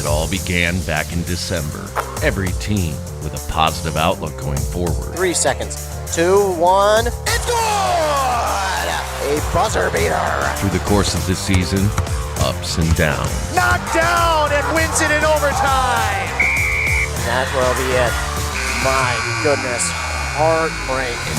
It all began back in December. Every team with a positive outlook going forward. 3 seconds. 2, 1. It's good! A buzzer beater. Through the course of the season, ups and downs. Knocked down and wins it in overtime. That will be it. My goodness. Heartbreak. And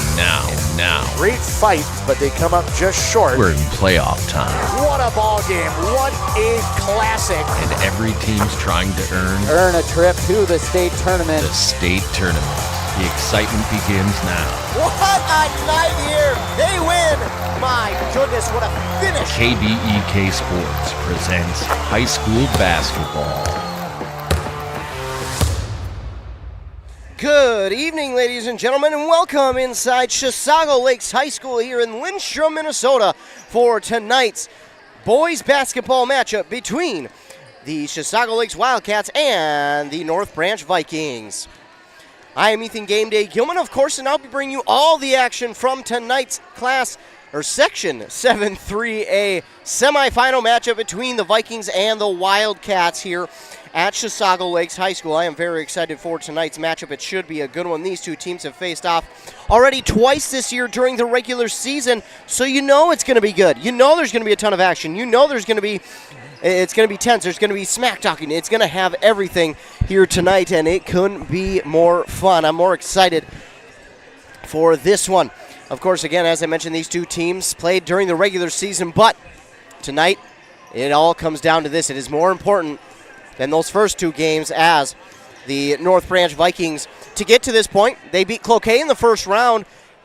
now. Great fight, but they come up just short. We're in playoff time. What a ball game. What a classic. And every team's trying to earn a trip to the state tournament. The state tournament. The excitement begins now. What a night here. They win. My goodness, what a finish. KBEK Sports presents high school basketball. Good evening, ladies and gentlemen, and welcome inside Chisago Lakes High School here in Lindstrom, Minnesota for tonight's boys basketball matchup between the Chisago Lakes Wildcats and the North Branch Vikings. I am Ethan Game Day Gilman, of course, and I'll be bringing you all the action from tonight's Section 7-3A semifinal matchup between the Vikings and the Wildcats here at Chisago Lakes High School. I am very excited for tonight's matchup. It should be a good one. These two teams have faced off already twice this year during the regular season, so you know it's going to be good. You know there's going to be a ton of action. You know it's going to be tense. There's going to be smack talking. It's going to have everything here tonight, and it couldn't be more fun. I'm more excited for this one. Of course, again, as I mentioned, these two teams played during the regular season, but tonight it all comes down to this. It is more important than those first two games, as the North Branch Vikings, to get to this point, they beat Cloquet in the first round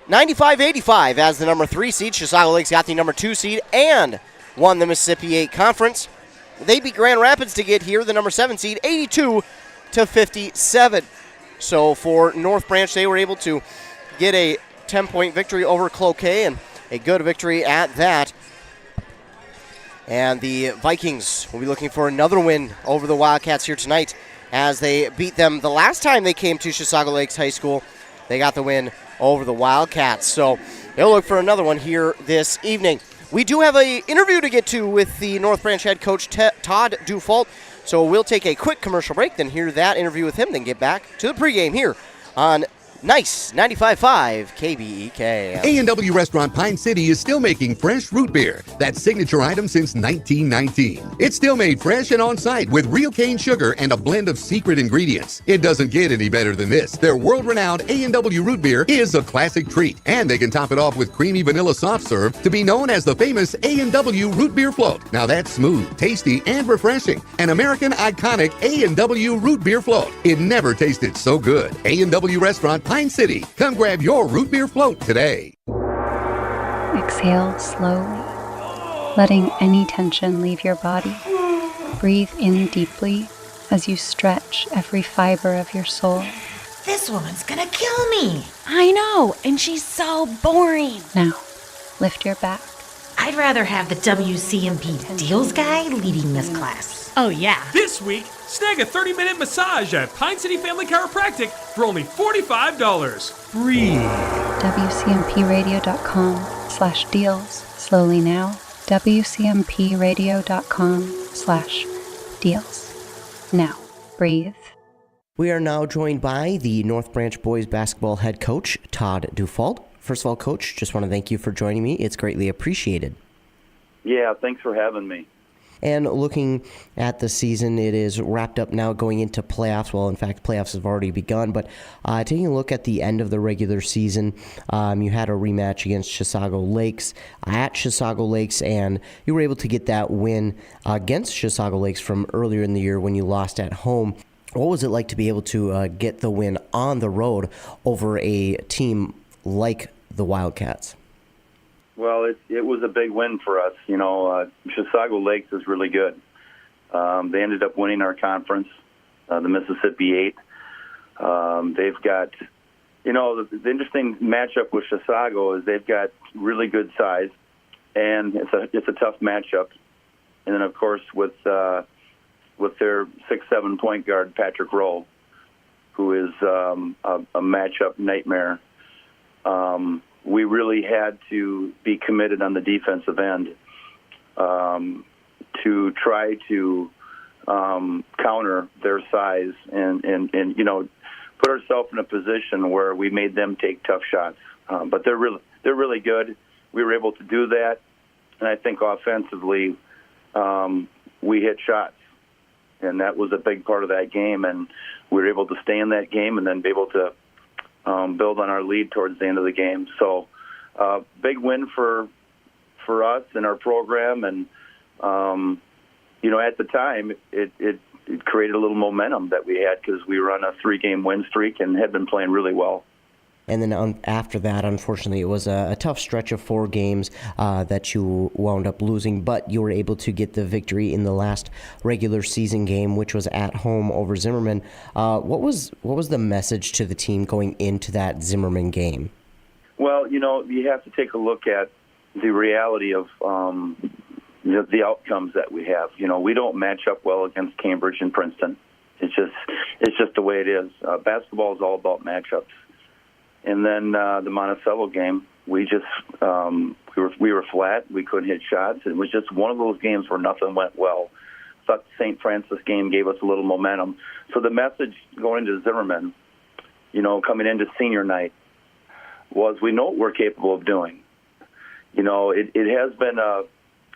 95-85 as the number 3 seed. Chisago Lakes got the number 2 seed and won the Mississippi 8 Conference. They beat Grand Rapids to get here, the number 7 seed, 82-57. So for North Branch, they were able to get a 10-point victory over Cloquet, and a good victory at that. And the Vikings will be looking for another win over the Wildcats here tonight, as they beat them the last time they came to Chisago Lakes High School. They got the win over the Wildcats, so they'll look for another one here this evening. We do have an interview to get to with the North Branch head coach, Todd Dufault, so we'll take a quick commercial break, then hear that interview with him, then get back to the pregame here on Nice 95.5 KBEK. A&W Restaurant Pine City is still making fresh root beer, that signature item since 1919. It's still made fresh and on site with real cane sugar and a blend of secret ingredients. It doesn't get any better than this. Their world-renowned A&W root beer is a classic treat, and they can top it off with creamy vanilla soft serve to be known as the famous A&W root beer float. Now that's smooth, tasty, and refreshing. An American iconic A&W root beer float. It never tasted so good. A&W Restaurant Pine City. Come grab your root beer float today. Exhale slowly, letting any tension leave your body. Breathe in deeply as you stretch every fiber of your soul. This woman's gonna kill me. I know, and she's so boring. Now, lift your back. I'd rather have the WCMP deals guy leading this class. Oh, yeah. This week, snag a 30-minute massage at Pine City Family Chiropractic for only $45. Breathe. WCMPradio.com/deals. Slowly now. WCMPradio.com/deals. Now, breathe. We are now joined by the North Branch boys basketball head coach, Todd Dufault. First of all, Coach, just want to thank you for joining me. It's greatly appreciated. Yeah, thanks for having me. And looking at the season, it is wrapped up now going into playoffs. Well, in fact, playoffs have already begun. But taking a look at the end of the regular season, you had a rematch against Chisago Lakes at Chisago Lakes, and you were able to get that win against Chisago Lakes from earlier in the year when you lost at home. What was it like to be able to get the win on the road over a team like the Wildcats? Well, it was a big win for us. You know, Chisago Lakes is really good. They ended up winning our conference, the Mississippi 8. They've got, you know, the interesting matchup with Chisago is they've got really good size, and it's a tough matchup. And then, of course, with their 6'7" point guard, Patrick Rowe, who is a matchup nightmare. We really had to be committed on the defensive end to try to counter their size and put ourselves in a position where we made them take tough shots. But they're really good. We were able to do that, and I think offensively we hit shots, and that was a big part of that game. And we were able to stay in that game and then be able to build on our lead towards the end of the game. So big win for us and our program, and at the time it created a little momentum that we had because we were on a 3-game win streak and had been playing really well. And then after that, unfortunately, it was a tough stretch of 4 games that you wound up losing, but you were able to get the victory in the last regular season game, which was at home over Zimmerman. What was the message to the team going into that Zimmerman game? Well, you have to take a look at the reality of the outcomes that we have. We don't match up well against Cambridge and Princeton. It's just the way it is. Basketball is all about matchups. And then the Monticello game, we were flat. We couldn't hit shots. It was just one of those games where nothing went well. I thought the St. Francis game gave us a little momentum. So the message going into Zimmerman, coming into senior night, was we know what we're capable of doing. It has been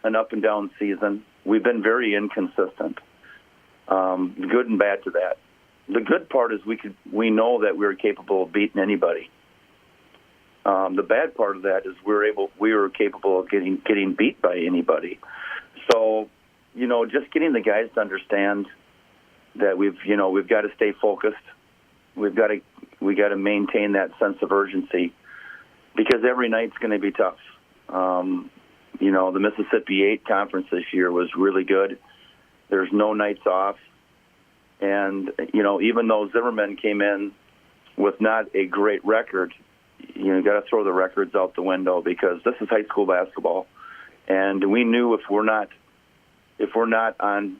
an up and down season. We've been very inconsistent. Good and bad to that. The good part is we know that we're capable of beating anybody. The bad part of that is we were capable of getting beat by anybody. So, just getting the guys to understand that we've got to stay focused. We got to maintain that sense of urgency because every night's going to be tough. The Mississippi 8 conference this year was really good. There's no nights off. And, even though Zimmerman came in with not a great record, you got to throw the records out the window because this is high school basketball. And we knew if we're not on,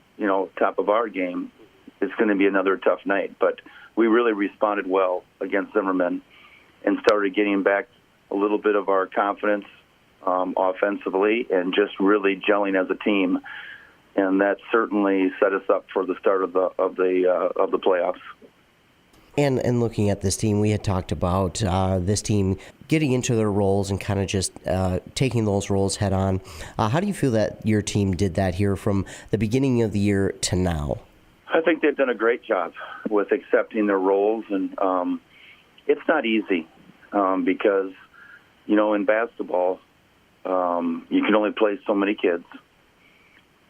top of our game, it's going to be another tough night. But we really responded well against Zimmerman and started getting back a little bit of our confidence offensively and just really gelling as a team. And that certainly set us up for the start of the playoffs. And looking at this team, we had talked about this team getting into their roles and kind of just taking those roles head on. How do you feel that your team did that here from the beginning of the year to now? I think they've done a great job with accepting their roles, and it's not easy because, in basketball, you can only play so many kids.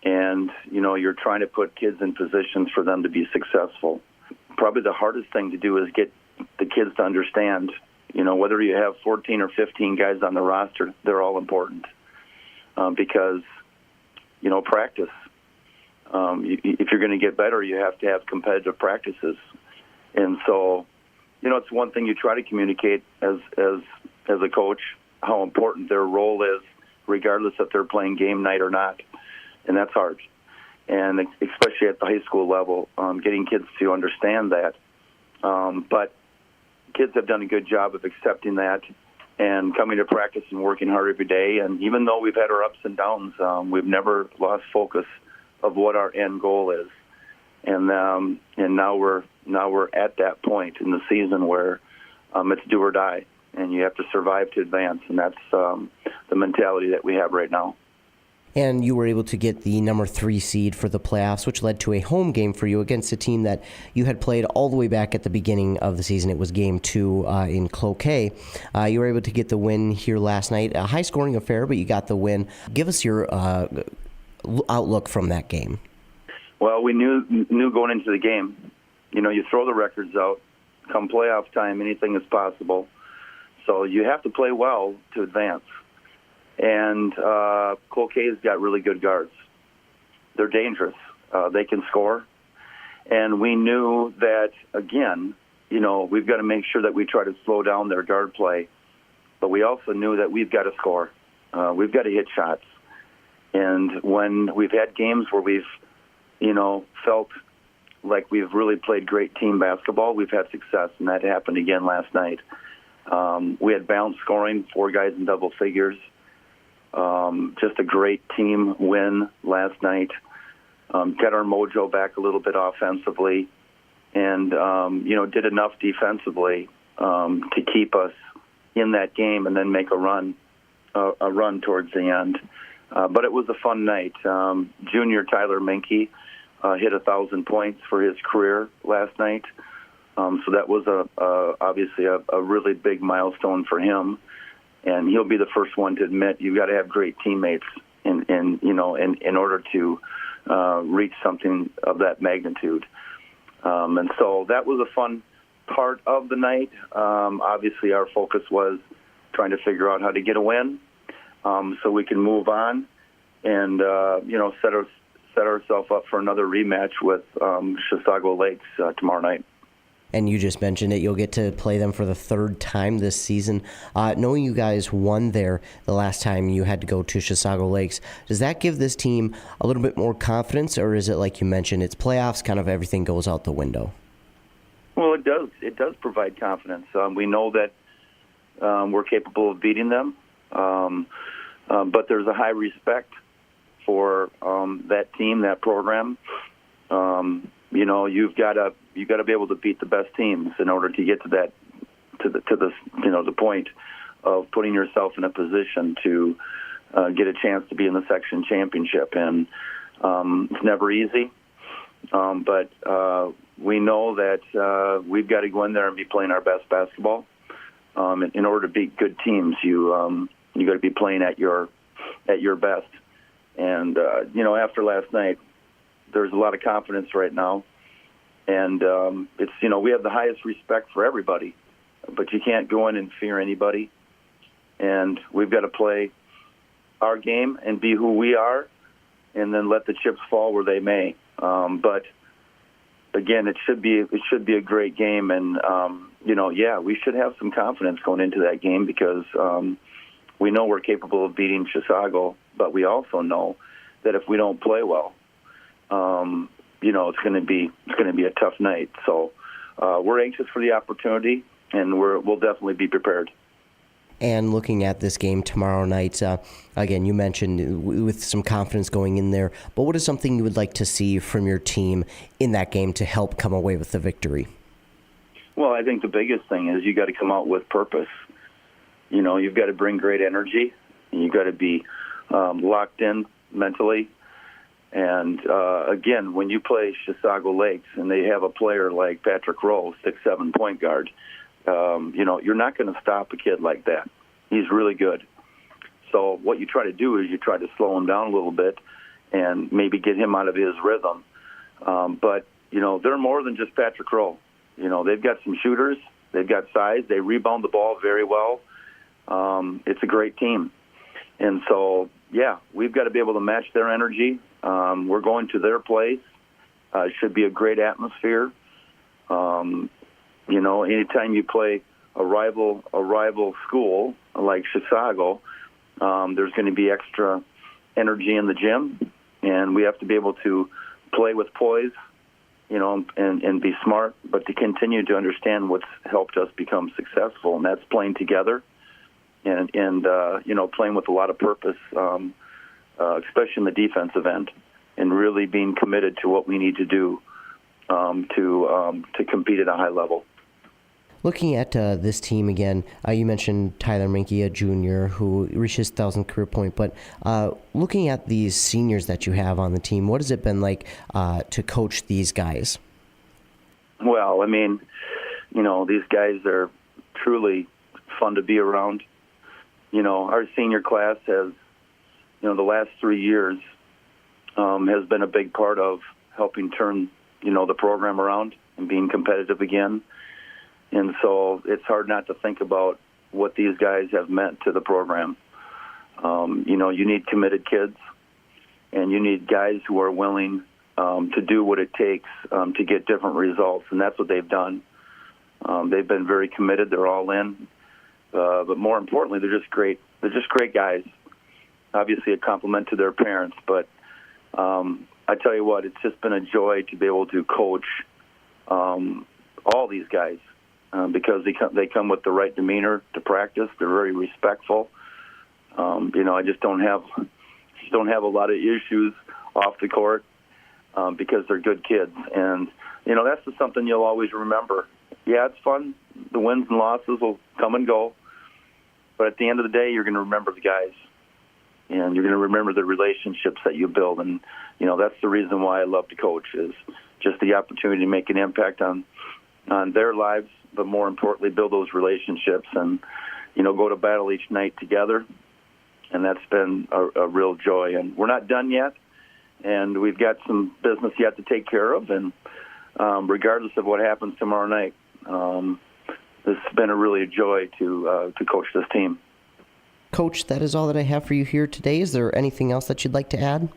And, you're trying to put kids in positions for them to be successful. Probably the hardest thing to do is get the kids to understand, whether you have 14 or 15 guys on the roster, they're all important because, practice. If you're going to get better, you have to have competitive practices. And so, it's one thing you try to communicate as a coach, how important their role is, regardless if they're playing game night or not. And that's hard. And especially at the high school level, getting kids to understand that. But kids have done a good job of accepting that and coming to practice and working hard every day. And even though we've had our ups and downs, we've never lost focus of what our end goal is. And now we're at that point in the season where it's do or die, and you have to survive to advance. And that's the mentality that we have right now. And you were able to get the number 3 seed for the playoffs, which led to a home game for you against a team that you had played all the way back at the beginning of the season. It was game 2 in Cloquet. You were able to get the win here last night. A high-scoring affair, but you got the win. Give us your outlook from that game. Well, we knew going into the game, you throw the records out. Come playoff time, anything is possible. So you have to play well to advance. And Cloquet's got really good guards. They're dangerous. They can score. And we knew that, again, we've got to make sure that we try to slow down their guard play. But we also knew that we've got to score. We've got to hit shots. And when we've had games where we've, felt like we've really played great team basketball, we've had success. And that happened again last night. We had balanced scoring, 4 guys in double figures. Just a great team win last night. got our mojo back a little bit offensively, and did enough defensively to keep us in that game, and then make a run towards the end. But it was a fun night. Junior Tyler Minke hit 1,000 points for his career last night, so that was obviously a really big milestone for him. And he'll be the first one to admit you've got to have great teammates in order to reach something of that magnitude. And so that was a fun part of the night. Obviously, our focus was trying to figure out how to get a win, so we can move on and set ourselves up for another rematch with Chisago Lakes tomorrow night. And you just mentioned it, you'll get to play them for the third time this season. Knowing you guys won there the last time you had to go to Chisago Lakes, does that give this team a little bit more confidence, or is it like you mentioned, it's playoffs, kind of everything goes out the window? Well, it does. It does provide confidence. We know that we're capable of beating them, but there's a high respect for that team, that program. You've got to be able to beat the best teams in order to get to that the point of putting yourself in a position to get a chance to be in the section championship. And it's never easy, but we know that we've got to go in there and be playing our best basketball. In order to beat good teams, you got to be playing at your best. And after last night, there's a lot of confidence right now, and it's we have the highest respect for everybody, but you can't go in and fear anybody, and we've got to play our game and be who we are, and then let the chips fall where they may. But again, it should be a great game, and we should have some confidence going into that game because we know we're capable of beating Chisago, but we also know that if we don't play well, it's going to be a tough night. So we're anxious for the opportunity, and we'll definitely be prepared. And looking at this game tomorrow night, again, you mentioned with some confidence going in there, but what is something you would like to see from your team in that game to help come away with the victory? Well, I think the biggest thing is you got to come out with purpose. You've got to bring great energy, and you've got to be locked in mentally. And again, when you play Chisago Lakes and they have a player like Patrick Rowe, 6'7" point guard, you're not going to stop a kid like that. He's really good. So what you try to do is you try to slow him down a little bit and maybe get him out of his rhythm. But they're more than just Patrick Rowe. They've got some shooters. They've got size. They rebound the ball very well. It's a great team. And so, we've got to be able to match their energy. We're going to their place. It should be a great atmosphere. Anytime you play a rival school like Chisago, there's going to be extra energy in the gym, and we have to be able to play with poise, and be smart, but to continue to understand what's helped us become successful, and that's playing together and playing with a lot of purpose, especially in the defensive end, and really being committed to what we need to do to compete at a high level. Looking at this team again, you mentioned Tyler Minke, a junior who reached his 1,000th career point, but looking at these seniors that you have on the team, what has it been like to coach these guys? Well, these guys are truly fun to be around. Our senior class has, the last 3 years has been a big part of helping turn, the program around and being competitive again. And so it's hard not to think about what these guys have meant to the program. You need committed kids, and you need guys who are willing to do what it takes to get different results, and that's what they've done. They've been very committed. They're all in. But more importantly, they're just great. They're just great guys. Obviously a compliment to their parents, but I tell you what, it's just been a joy to be able to coach all these guys. Because they come with the right demeanor to practice. They're very respectful. I just don't have a lot of issues off the court. because they're good kids. And, that's just something you'll always remember. Yeah, it's fun. The wins and losses will come and go. But at the end of the day, you're going to remember the guys. And you're going to remember the relationships that you build. And, that's the reason why I love to coach, is just the opportunity to make an impact on their lives, but more importantly, build those relationships and, go to battle each night together. And that's been a real joy. And we're not done yet, and we've got some business yet to take care of. And regardless of what happens tomorrow night, this has been a really joy to coach this team. Coach, that is all that I have for you here today. Is there anything else that you'd like to add?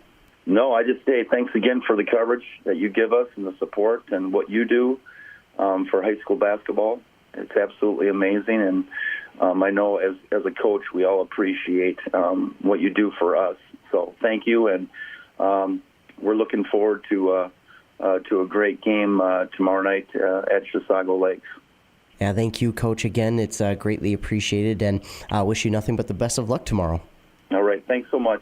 No, I just say thanks again for the coverage that you give us and the support and what you do for high school basketball. It's absolutely amazing, and I know as a coach we all appreciate what you do for us. So thank you, and we're looking forward to a great game tomorrow night at Chisago Lakes. Yeah, thank you, Coach, again. It's greatly appreciated, and I wish you nothing but the best of luck tomorrow. All right, thanks so much.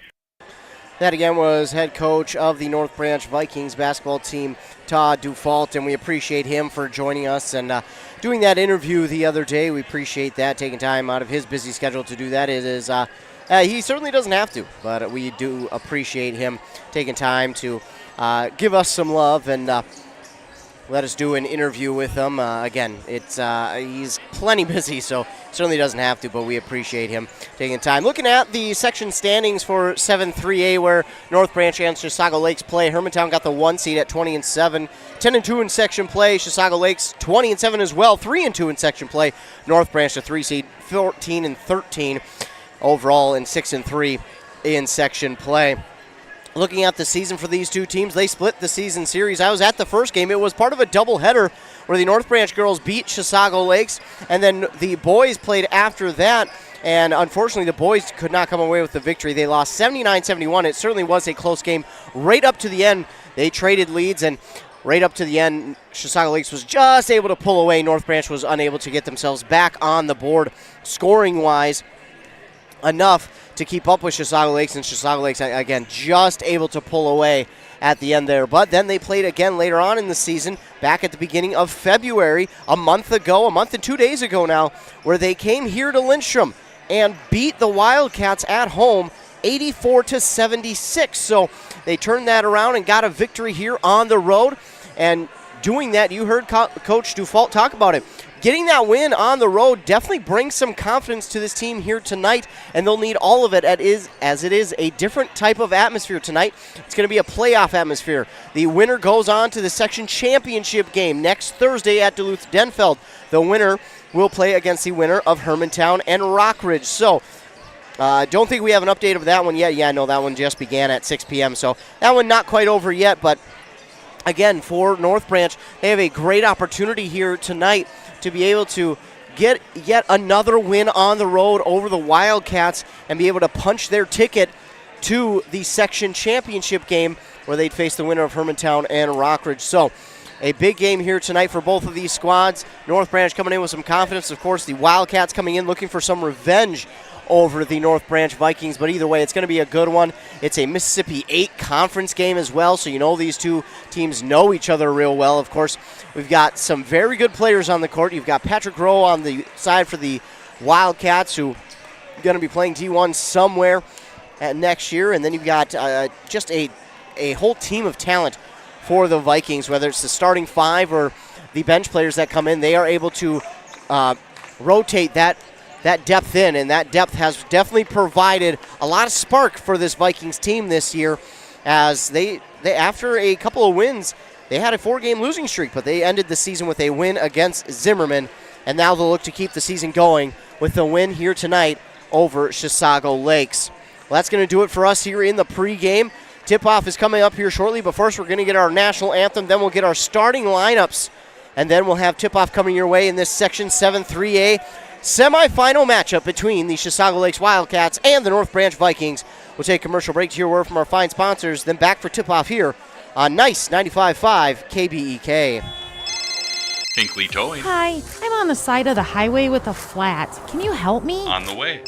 That again was head coach of the North Branch Vikings basketball team, Todd Dufault, and we appreciate him for joining us and doing that interview the other day. We appreciate that, taking time out of his busy schedule to do that. He certainly doesn't have to, but we do appreciate him taking time to give us some love and let us do an interview with him. Again, he's plenty busy, so certainly doesn't have to, but we appreciate him taking time. Looking at the section standings for 7-3A, where North Branch and Chisago Lakes play. Hermantown got the 1 seed at 20-7. 10-2 in section play. Chisago Lakes 20-7 as well. 3-2 in section play. North Branch the 3 seed, 14-13 overall, and 6-3 in section play. Looking at the season for these two teams, they split the season series. I was at the first game. It was part of a doubleheader where the North Branch girls beat Chisago Lakes, and then the boys played after that. And unfortunately, the boys could not come away with the victory. They lost 79-71. It certainly was a close game. Right up to the end, they traded leads, and right up to the end, Chisago Lakes was just able to pull away. North Branch was unable to get themselves back on the board scoring-wise enough to keep up with Chisago Lakes, and Chisago Lakes, again, just able to pull away at the end there. But then they played again later on in the season, back at the beginning of February, a month and 2 days ago now, where they came here to Lindstrom and beat the Wildcats at home 84-76. So they turned that around and got a victory here on the road. And doing that, you heard Coach Dufault talk about it. Getting that win on the road definitely brings some confidence to this team here tonight, and they'll need all of it as it is a different type of atmosphere tonight. It's going to be a playoff atmosphere. The winner goes on to the section championship game next Thursday at Duluth-Denfeld. The winner will play against the winner of Hermantown and Rockridge. So, don't think we have an update of that one yet. Yeah, no, that one just began at 6 p.m., so that one not quite over yet, but again, for North Branch, they have a great opportunity here tonight to be able to get yet another win on the road over the Wildcats and be able to punch their ticket to the section championship game where they'd face the winner of Hermantown and Rockridge. So a big game here tonight for both of these squads. North Branch coming in with some confidence. Of course, the Wildcats coming in looking for some revenge over the North Branch Vikings, but either way, it's going to be a good one. It's a Mississippi 8 conference game as well, so you know these two teams know each other real well. Of course, we've got some very good players on the court. You've got Patrick Rowe on the side for the Wildcats, who are going to be playing D1 somewhere next year, and then you've got just a whole team of talent for the Vikings, whether it's the starting five or the bench players that come in. They are able to rotate that depth in, and that depth has definitely provided a lot of spark for this Vikings team this year, as they after a couple of wins, they had a 4-game losing streak, but they ended the season with a win against Zimmerman, and now they'll look to keep the season going with the win here tonight over Chisago Lakes. Well, that's going to do it for us here in the pregame. Tip-off is coming up here shortly, but first we're going to get our national anthem, then we'll get our starting lineups, and then we'll have tip-off coming your way in this Section 7-3A semifinal matchup between the Chisago Lakes Wildcats and the North Branch Vikings. We'll take a commercial break to hear word from our fine sponsors, then back for tip-off here on Nice 95.5 KBEK. Hinkley Towing. Hi, I'm on the side of the highway with a flat. Can you help me? On the way.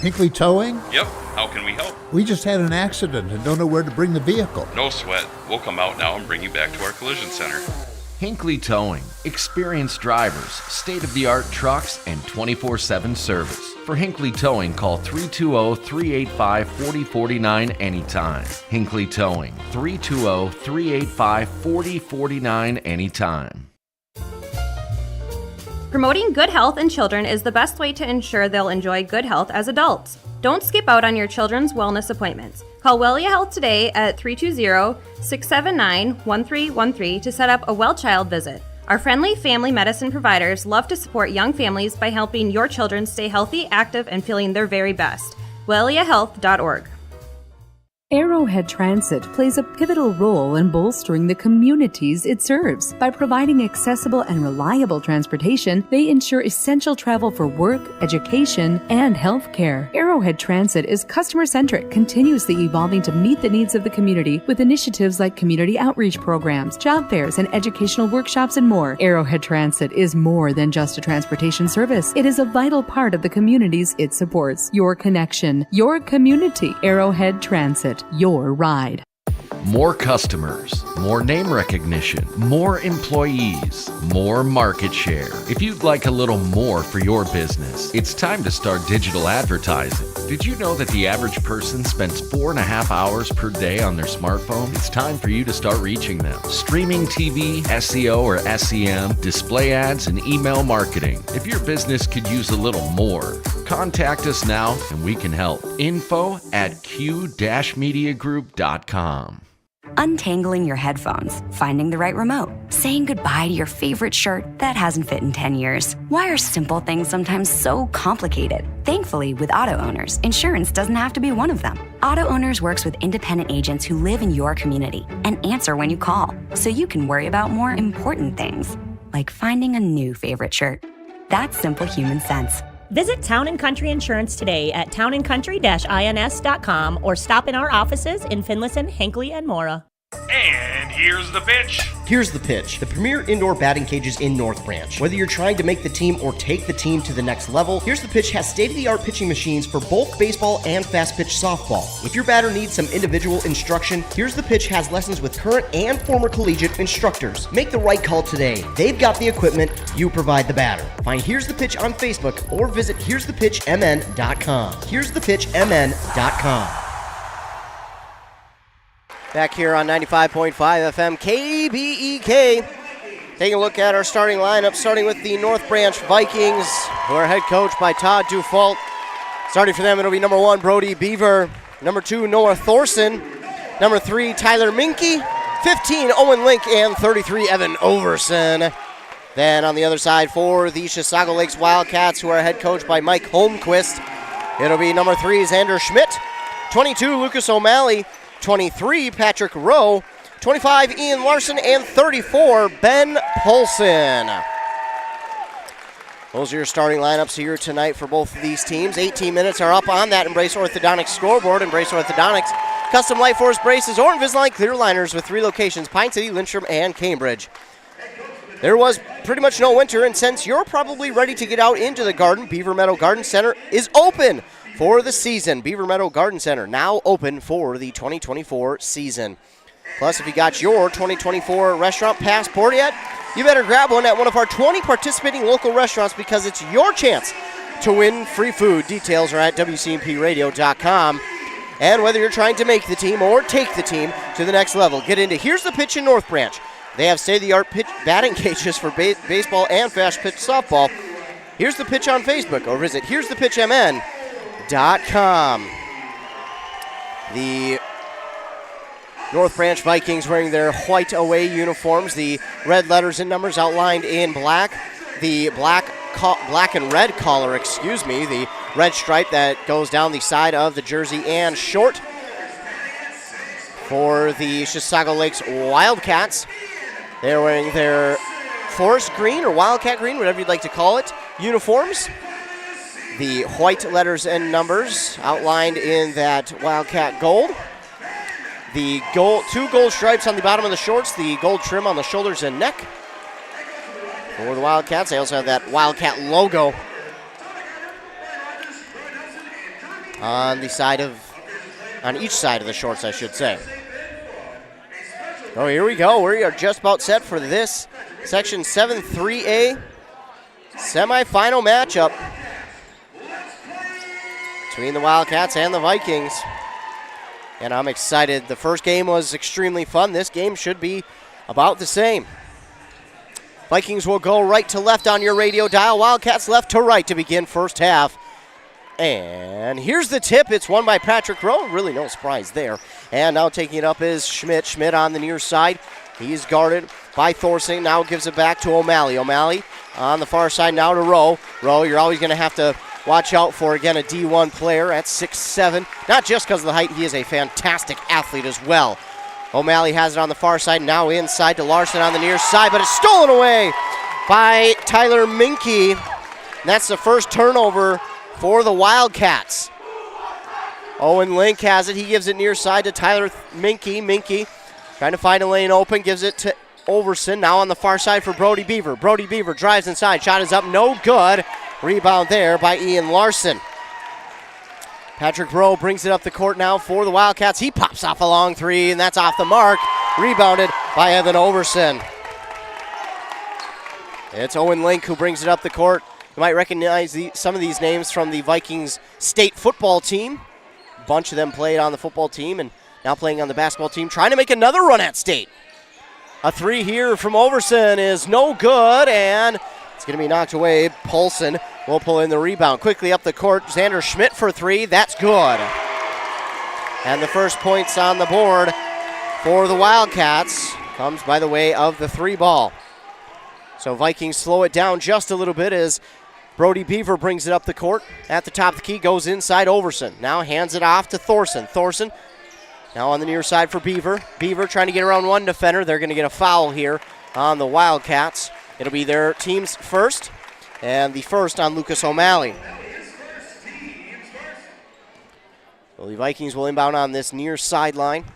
Hinckley Towing? Yep, how can we help? We just had an accident and don't know where to bring the vehicle. No sweat. We'll come out now and bring you back to our collision center. Hinckley Towing. Experienced drivers, state-of-the-art trucks, and 24/7 service. For Hinckley Towing, call 320-385-4049 anytime. Hinckley Towing, 320-385-4049 anytime. Promoting good health in children is the best way to ensure they'll enjoy good health as adults. Don't skip out on your children's wellness appointments. Call Wellia Health today at 320-679-1313 to set up a Well Child visit. Our friendly family medicine providers love to support young families by helping your children stay healthy, active, and feeling their very best. WelliaHealth.org. Arrowhead Transit plays a pivotal role in bolstering the communities it serves. By providing accessible and reliable transportation, they ensure essential travel for work, education, and healthcare. Arrowhead Transit is customer-centric, continuously evolving to meet the needs of the community with initiatives like community outreach programs, job fairs, and educational workshops, and more. Arrowhead Transit is more than just a transportation service. It is a vital part of the communities it supports. Your connection, your community. Arrowhead Transit. Your ride. More customers, more name recognition, more employees, more market share. If you'd like a little more for your business, it's time to start digital advertising. Did you know that the average person spends 4.5 hours per day on their smartphone? It's time for you to start reaching them. Streaming TV, SEO or SEM, display ads, and email marketing. If your business could use a little more, contact us now and we can help. info@q-mediagroup.com. Untangling your headphones, finding the right remote, saying goodbye to your favorite shirt that hasn't fit in 10 years. Why are simple things sometimes so complicated? Thankfully, with Auto Owners, insurance doesn't have to be one of them. Auto Owners works with independent agents who live in your community and answer when you call, so you can worry about more important things, like finding a new favorite shirt. That's simple human sense. Visit Town & Country Insurance today at townandcountry-ins.com or stop in our offices in Finlayson, Hinckley, and Mora. And here's the pitch. Here's the pitch, the premier indoor batting cages in North Branch. Whether you're trying to make the team or take the team to the next level, Here's the Pitch has state-of-the-art pitching machines for both baseball and fast-pitch softball. If your batter needs some individual instruction, Here's the Pitch has lessons with current and former collegiate instructors. Make the right call today. They've got the equipment, you provide the batter. Find Here's the Pitch on Facebook or visit here'sthepitchmn.com. here'sthepitchmn.com. Back here on 95.5 FM KBEK. Taking a look at our starting lineup, starting with the North Branch Vikings, who are head coached by Todd Dufault. Starting for them, it'll be number 1, Brody Beaver. Number 2, Noah Thorson. Number 3, Tyler Minke. 15, Owen Link. And 33, Evan Overson. Then on the other side for the Chisago Lakes Wildcats, who are head coached by Mike Holmquist, it'll be number 3, Xander Schmidt. 22, Lucas O'Malley. 23, Patrick Rowe. 25, Ian Larson. And 34, Ben Polson. Those are your starting lineups here tonight for both of these teams. 18 minutes are up on that Embrace Orthodontics scoreboard. Embrace Orthodontics, custom Light Force braces or Invisalign clear liners with 3 locations, Pine City, Lindstrom, and Cambridge. There was pretty much no winter, and since you're probably ready to get out into the garden, Beaver Meadow Garden Center is open for the season. Beaver Meadow Garden Center now open for the 2024 season. Plus, if you got your 2024 restaurant passport yet, you better grab one at one of our 20 participating local restaurants because it's your chance to win free food. Details are at WCMPradio.com. And whether you're trying to make the team or take the team to the next level, get into Here's the Pitch in North Branch. They have state-of-the-art batting cages for baseball and fast-pitch softball. Here's the Pitch on Facebook or visit here'sthepitchmn.com. The North Branch Vikings wearing their white away uniforms, the red letters and numbers outlined in black, the black and red collar, the red stripe that goes down the side of the jersey and short. For the Chisago Lakes Wildcats, they're wearing their forest green or wildcat green, whatever you'd like to call it, uniforms. The white letters and numbers outlined in that wildcat gold. The 2 gold stripes on the bottom of the shorts, the gold trim on the shoulders and neck. For the Wildcats, they also have that Wildcat logo. on each side of the shorts, I should say. Oh, here we go. We are just about set for this Section 7 3A semifinal matchup between the Wildcats and the Vikings. And I'm excited. The first game was extremely fun. This game should be about the same. Vikings will go right to left on your radio dial. Wildcats left to right to begin first half. And here's the tip. It's won by Patrick Rowe. Really no surprise there. And now taking it up is Schmidt. Schmidt on the near side. He's guarded by Thorson. Now gives it back to O'Malley. O'Malley on the far side now to Rowe. Rowe, you're always going to have to watch out for, again, a D1 player at 6'7". Not just because of the height. He is a fantastic athlete as well. O'Malley has it on the far side. Now inside to Larson on the near side. But it's stolen away by Tyler Minke. And that's the first turnover for the Wildcats. Owen Link has it. He gives it near side to Tyler Minke. Minke trying to find a lane open. Gives it to Overson. Now on the far side for Brody Beaver. Brody Beaver drives inside. Shot is up. No good. Rebound there by Ian Larson. Patrick Rowe brings it up the court now for the Wildcats. He pops off a long three, and that's off the mark. Rebounded by Evan Overson. It's Owen Link who brings it up the court. You might recognize some of these names from the Vikings state football team. A bunch of them played on the football team and now playing on the basketball team, trying to make another run at state. A three here from Overson is no good, and it's going to be knocked away. Paulson will pull in the rebound. Quickly up the court, Xander Schmidt for three. That's good. And the first points on the board for the Wildcats comes by the way of the three ball. So Vikings slow it down just a little bit as Brody Beaver brings it up the court. At the top of the key, goes inside Overson. Now hands it off to Thorson. Thorson now on the near side for Beaver. Beaver trying to get around one defender. They're going to get a foul here on the Wildcats. It'll be their team's first, and the first on Lucas O'Malley. So the Vikings will inbound on this near sideline.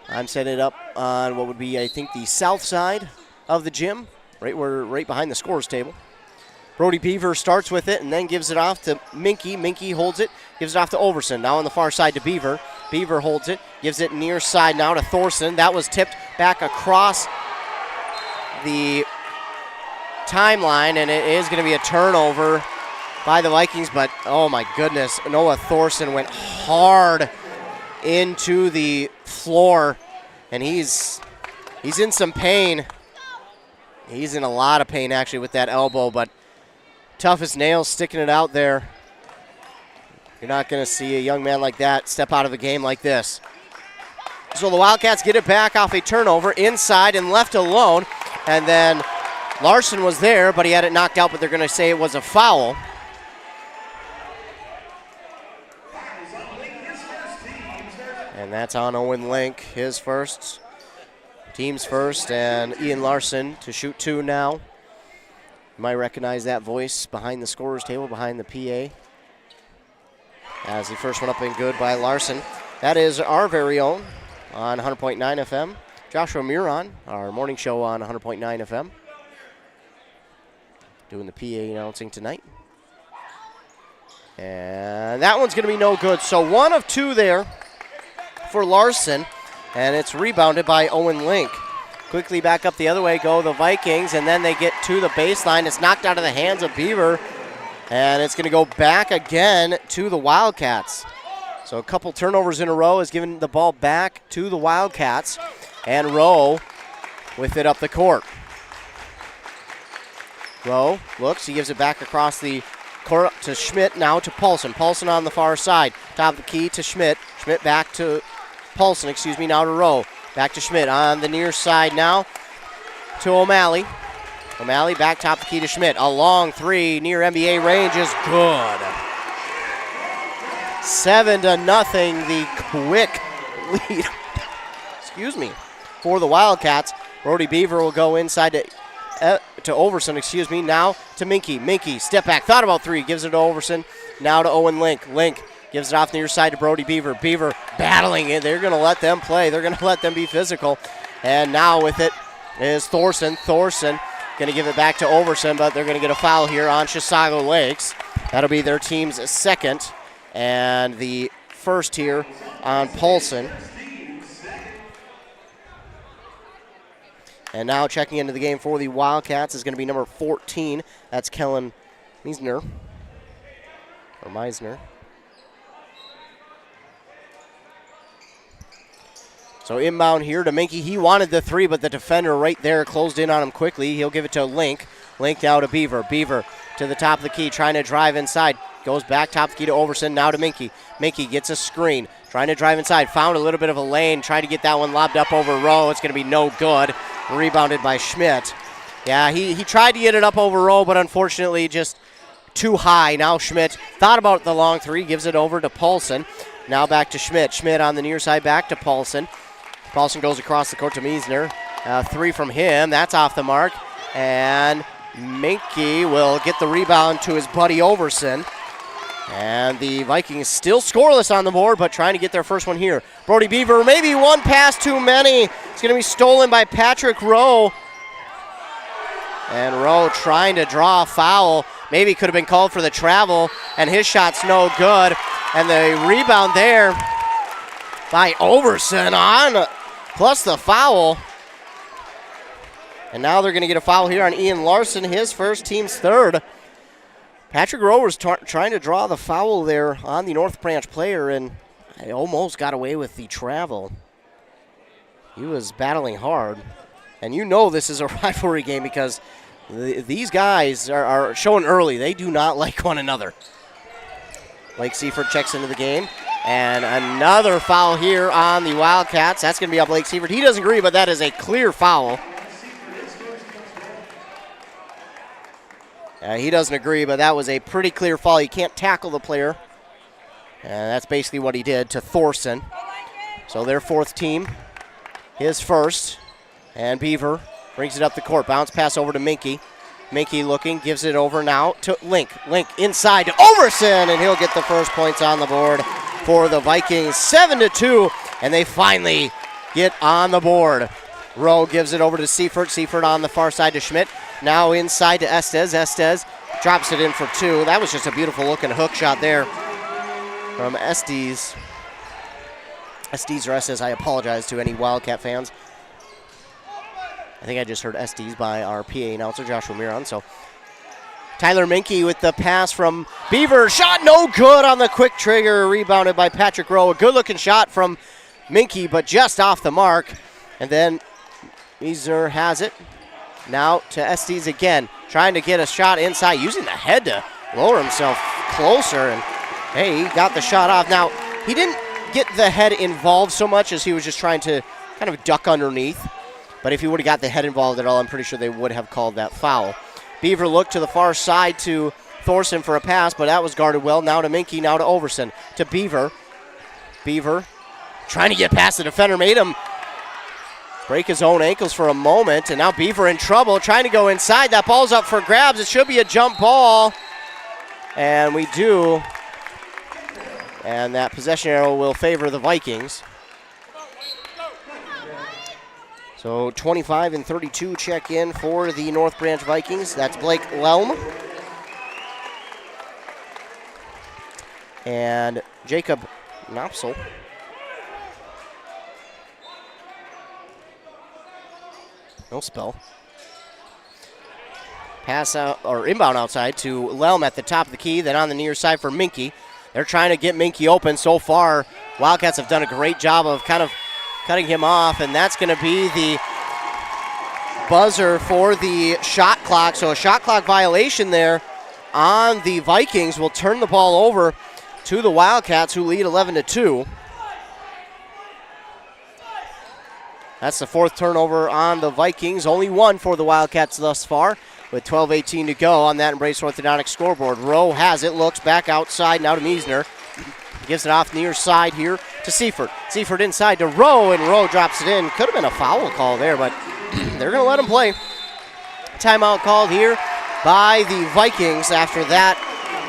I'm setting it up on what would be, I think, the south side of the gym, right behind the scores table. Brody Beaver starts with it and then gives it off to Minke. Minke holds it, gives it off to Overson. Now on the far side to Beaver. Beaver holds it, gives it near side now to Thorson. That was tipped back across the timeline, and it is going to be a turnover by the Vikings, but oh my goodness, Noah Thorson went hard into the floor, and he's in some pain. He's in a lot of pain actually with that elbow, but tough as nails sticking it out there. You're not going to see a young man like that step out of a game like this. So the Wildcats get it back off a turnover inside and left alone. And then Larson was there, but he had it knocked out, but they're going to say it was a foul. And that's on Owen Link, his first, team's first, and Ian Larson to shoot two now. You might recognize that voice behind the scorer's table, behind the PA. As the first one up and good by Larson. That is our very own on 100.9 FM. Joshua Muron, our morning show on 100.9 FM. Doing the PA announcing tonight. And that one's going to be no good. So one of two there for Larson, and it's rebounded by Owen Link. Quickly back up the other way go the Vikings, and then they get to the baseline. It's knocked out of the hands of Beaver, and it's going to go back again to the Wildcats. So a couple turnovers in a row has given the ball back to the Wildcats, and Rowe with it up the court. Rowe looks, he gives it back across the court to Schmidt, now to Paulson. Paulson on the far side, top of the key to Schmidt. Schmidt back to Paulson, now to Rowe. Back to Schmidt on the near side now to O'Malley. O'Malley back top of the key to Schmidt. A long three near NBA range is good. 7-0, the quick lead. For the Wildcats. Brody Beaver will go inside to Overson, now to Minke. Minke, step back, thought about three, gives it to Overson. Now to Owen Link. Link gives it off near side to Brody Beaver. Beaver battling it. They're going to let them play. They're going to let them be physical. And now with it is Thorson. Thorson Going to give it back to Overson, but they're going to get a foul here on Chisago Lakes. That'll be their team's second, and the first here on Paulson. And now checking into the game for the Wildcats is going to be number 14. That's Kellen Meisner. Or Meisner. So inbound here to Minky. He wanted the three, but the defender right there closed in on him quickly. He'll give it to Link. Link now to Beaver. Beaver to the top of the key, trying to drive inside. Goes back top of the key to Overson, now to Minky. Minky gets a screen, trying to drive inside. Found a little bit of a lane, tried to get that one lobbed up over Rowe. It's going to be no good. Rebounded by Schmidt. Yeah, he tried to get it up over Rowe, but unfortunately just too high. Now Schmidt thought about the long three, gives it over to Paulson. Now back to Schmidt. Schmidt on the near side, back to Paulson. Paulson goes across the court to Meisner. Three from him. That's off the mark. And Minky will get the rebound to his buddy Overson. And the Vikings still scoreless on the board, but trying to get their first one here. Brody Beaver, maybe one pass too many. It's going to be stolen by Patrick Rowe. And Rowe trying to draw a foul. Maybe could have been called for the travel, and his shot's no good. And the rebound there by Overson on, plus the foul. And now they're going to get a foul here on Ian Larson, his first, team's third. Patrick Rowe was trying to draw the foul there on the North Branch player, and almost got away with the travel. He was battling hard. And you know this is a rivalry game because these guys are showing early. They do not like one another. Blake Seifert checks into the game. And another foul here on the Wildcats. That's going to be on Blake Seifert. He doesn't agree, but that is a clear foul. He doesn't agree, but that was a pretty clear foul. You can't tackle the player. And that's basically what he did to Thorson. So their fourth team, his first. And Beaver brings it up the court. Bounce pass over to Minky. Minky looking, gives it over now to Link. Link inside to Overson, and he'll get the first points on the board for the Vikings. 7-2, and they finally get on the board. Rowe gives it over to Seifert. Seifert on the far side to Schmidt. Now inside to Estes. Estes drops it in for two. That was just a beautiful looking hook shot there from Estes. Estes or Estes, I apologize to any Wildcat fans. I think I just heard Estes by our PA announcer, Joshua Miron. So Tyler Minky with the pass from Beaver. Shot no good on the quick trigger. Rebounded by Patrick Rowe. A good looking shot from Minky, but just off the mark. And then Meisner has it. Now to Estes again. Trying to get a shot inside. Using the head to lower himself closer. And hey, he got the shot off. Now, he didn't get the head involved so much as he was just trying to kind of duck underneath. But if he would have got the head involved at all, I'm pretty sure they would have called that foul. Beaver looked to the far side to Thorson for a pass, but that was guarded well. Now to Minky, now to Overson. To Beaver. Beaver trying to get past the defender, made him break his own ankles for a moment, and now Beaver in trouble, trying to go inside. That ball's up for grabs. It should be a jump ball, and we do. And that possession arrow will favor the Vikings. So 25 and 32 check in for the North Branch Vikings. That's Blake Lelm and Jacob Knopsel. No spell. Pass out, or inbound outside to Lelm at the top of the key, then on the near side for Minky. They're trying to get Minky open. So far, Wildcats have done a great job of kind of cutting him off, and that's going to be the buzzer for the shot clock. So a shot clock violation there on the Vikings will turn the ball over to the Wildcats, who lead 11-2. That's the fourth turnover on the Vikings. Only one for the Wildcats thus far, with 12:18 to go on that Embrace Orthodontics scoreboard. Rowe has it, looks back outside, now to Meisner. Gives it off near side here to Seifert. Seifert inside to Rowe, and Rowe drops it in. Could have been a foul call there, but they're going to let him play. Timeout called here by the Vikings after that.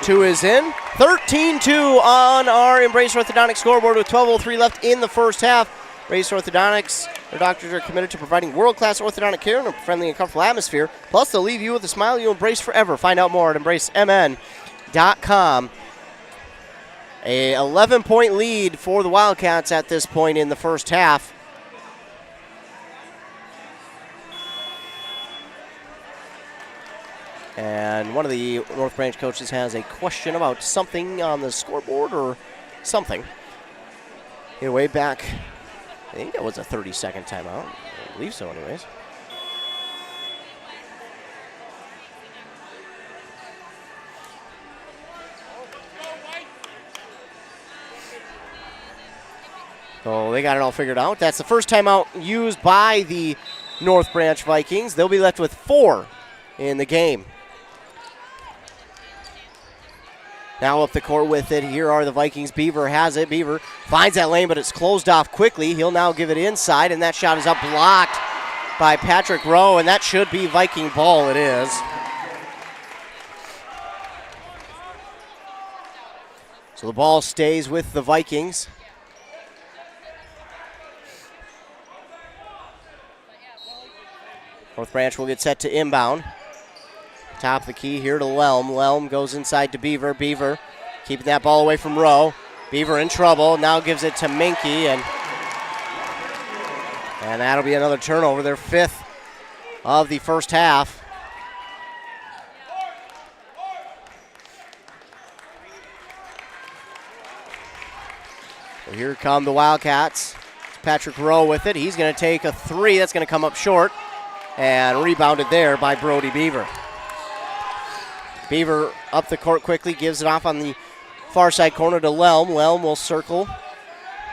2 is in. 13-2 on our Embrace Orthodontics scoreboard with 12:03 left in the first half. Brace Orthodontics. Their doctors are committed to providing world-class orthodontic care in a friendly and comfortable atmosphere. Plus, they'll leave you with a smile you'll embrace forever. Find out more at embracemn.com. A 11-point lead for the Wildcats at this point in the first half. And one of the North Branch coaches has a question about something on the scoreboard or something. Anyway, back, I think that was a 30-second timeout. I believe so anyways. So they got it all figured out. That's the first timeout used by the North Branch Vikings. They'll be left with 4 in the game. Now up the court with it. Here are the Vikings. Beaver has it. Beaver finds that lane, but it's closed off quickly. He'll now give it inside, and that shot is up blocked by Patrick Rowe, and that should be Viking ball. It is. So the ball stays with the Vikings. North Branch will get set to inbound. Top of the key here to Lelm. Lelm goes inside to Beaver. Beaver keeping that ball away from Rowe. Beaver in trouble. Now gives it to Minky, and that'll be another turnover. Their 5th of the first half. So here come the Wildcats. It's Patrick Rowe with it. He's going to take a 3. That's going to come up short. And rebounded there by Brody Beaver. Beaver up the court quickly, gives it off on the far side corner to Lelm. Lelm will circle,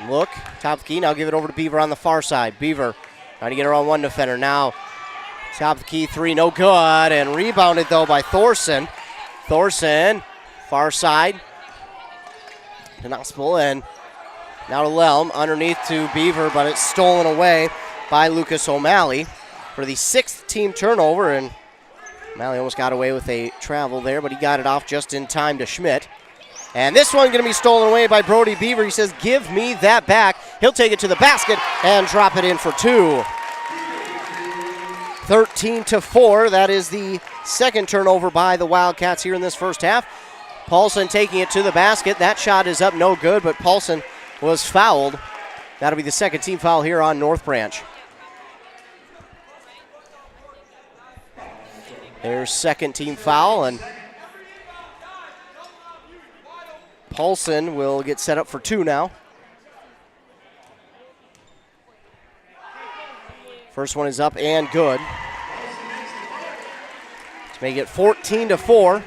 look, top of the key. Now give it over to Beaver on the far side. Beaver trying to get around one defender. Now top of the key, 3, no good. And rebounded though by Thorson. Thorson, far side to Knoxville, and now to Lelm. Underneath to Beaver, but it's stolen away by Lucas O'Malley for the 6th team turnover, and O'Malley almost got away with a travel there, but he got it off just in time to Schmidt. And this one's going to be stolen away by Brody Beaver. He says, give me that back. He'll take it to the basket and drop it in for 2. 13-4. That is the 2nd turnover by the Wildcats here in this first half. Paulson taking it to the basket. That shot is up, no good, but Paulson was fouled. That'll be the 2nd team foul here on North Branch. There's 2nd team foul, and Paulson will get set up for 2 now. First one is up and good. Let's make it 14-4.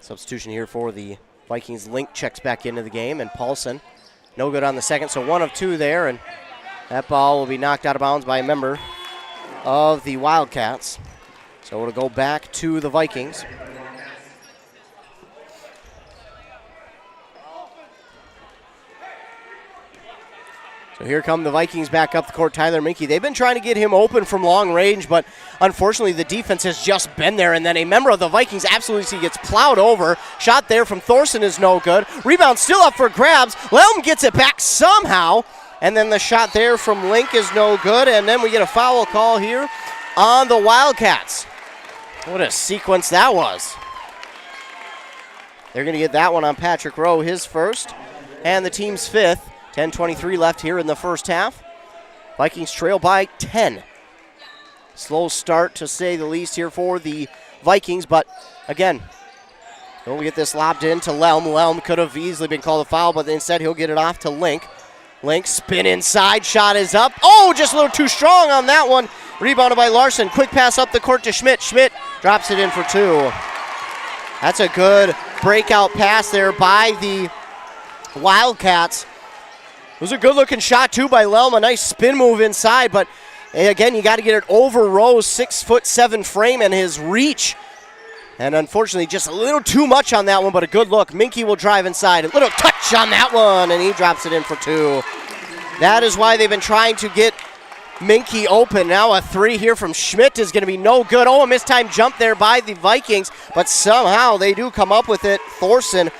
Substitution here for the Vikings. Link checks back into the game, and Paulson no good on the second, so 1 of 2 there, and that ball will be knocked out of bounds by a member of the Wildcats. So it'll go back to the Vikings. So here come the Vikings back up the court. Tyler Minky. They've been trying to get him open from long range, but unfortunately the defense has just been there, and then a member of the Vikings absolutely gets plowed over. Shot there from Thorson is no good. Rebound still up for grabs. Lelm gets it back somehow, and then the shot there from Link is no good, and then we get a foul call here on the Wildcats. What a sequence that was. They're going to get that one on Patrick Rowe, his first, and the team's 5th. 10:23 left here in the first half. Vikings trail by 10. Slow start, to say the least, here for the Vikings, but again, we'll get this lobbed in to Lelm. Lelm could have easily been called a foul, but instead he'll get it off to Link. Link, spin inside, shot is up. Oh, just a little too strong on that one. Rebounded by Larson. Quick pass up the court to Schmidt. Schmidt drops it in for 2. That's a good breakout pass there by the Wildcats. It was a good-looking shot, too, by Lelm. A nice spin move inside, but again, you got to get it over Rowe's 6'7" frame and his reach. And unfortunately, just a little too much on that one, but a good look. Minky will drive inside. A little touch on that one, and he drops it in for 2. That is why they've been trying to get Minky open. Now a three here from Schmidt is going to be no good. Oh, a mistimed jump there by the Vikings, but somehow they do come up with it. Thorson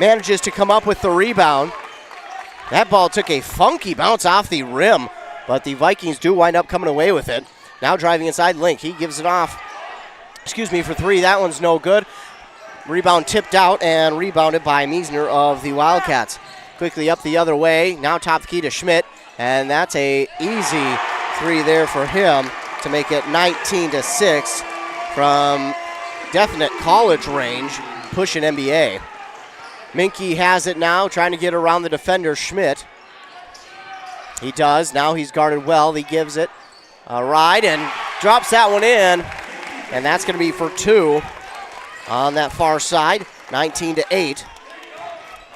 manages to come up with the rebound. That ball took a funky bounce off the rim, but the Vikings do wind up coming away with it. Now driving inside, Link. He gives it off, for three. That one's no good. Rebound tipped out and rebounded by Miesner of the Wildcats. Quickly up the other way. Now top key to Schmidt, and that's a easy three there for him to make it 19-6 from definite college range, pushing NBA. Minky has it now, trying to get around the defender, Schmidt. He does. Now he's guarded well. He gives it a ride and drops that one in, and that's going to be for two on that far side, 19-8.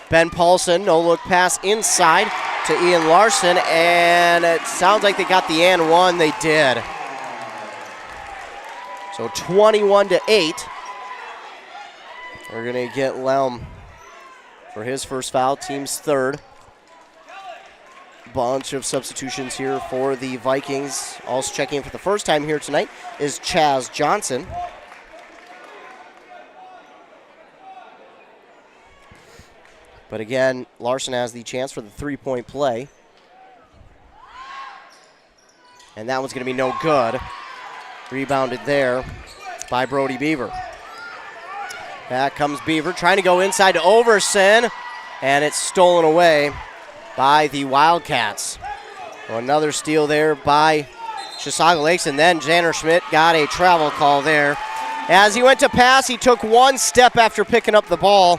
Ben Paulson, no-look pass inside to Ian Larson, and it sounds like they got the and one. They did. So 21-8. We're going to get Lelm for his first foul, team's third. Bunch of substitutions here for the Vikings. Also checking in for the first time here tonight is Chaz Johnson. But again, Larson has the chance for the three-point play. And that one's going to be no good. Rebounded there by Brody Beaver. Back comes Beaver, trying to go inside to Overson, and it's stolen away by the Wildcats. So another steal there by Chisago Lakes, and then Xander Schmidt got a travel call there. As he went to pass, he took one step after picking up the ball,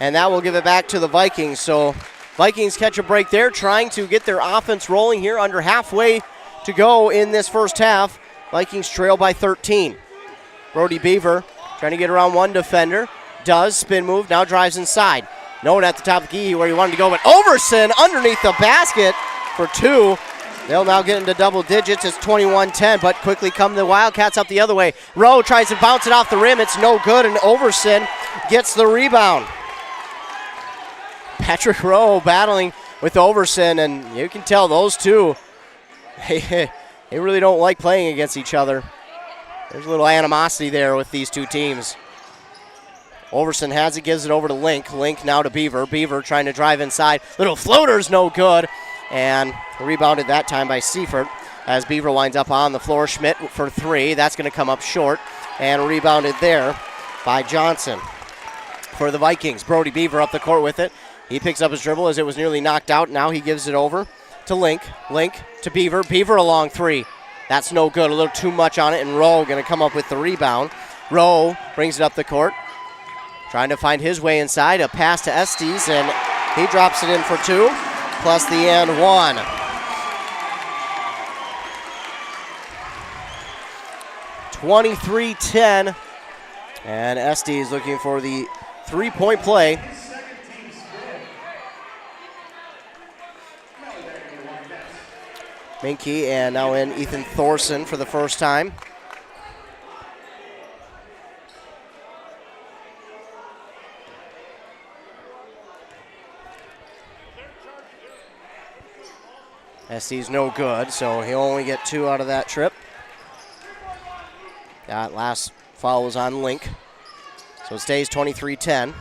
and that will give it back to the Vikings. So Vikings catch a break there, trying to get their offense rolling here, under halfway to go in this first half. Vikings trail by 13. Brody Beaver trying to get around one defender. Does, spin move, now drives inside. No one at the top of the key where he wanted to go, but Overson underneath the basket for two. They'll now get into double digits. It's 21-10, but quickly come the Wildcats up the other way. Rowe tries to bounce it off the rim. It's no good, and Overson gets the rebound. Patrick Rowe battling with Overson, and you can tell those two, they really don't like playing against each other. There's a little animosity there with these two teams. Overson has it, gives it over to Link. Link now to Beaver. Beaver trying to drive inside. Little floater's no good. And rebounded that time by Seifert as Beaver winds up on the floor. Schmidt for three. That's going to come up short. And rebounded there by Johnson. For the Vikings, Brody Beaver up the court with it. He picks up his dribble as it was nearly knocked out. Now he gives it over to Link. Link to Beaver. Beaver a long three. That's no good. A little too much on it. And Rowe going to come up with the rebound. Rowe brings it up the court. Trying to find his way inside. A pass to Estes, and he drops it in for two, plus the and one. (23-10), and Estes looking for the three-point play. Minky, and now in Ethan Thorson for the first time. Estes no good, so he'll only get two out of that trip. That last foul was on Link, so it stays 23-10.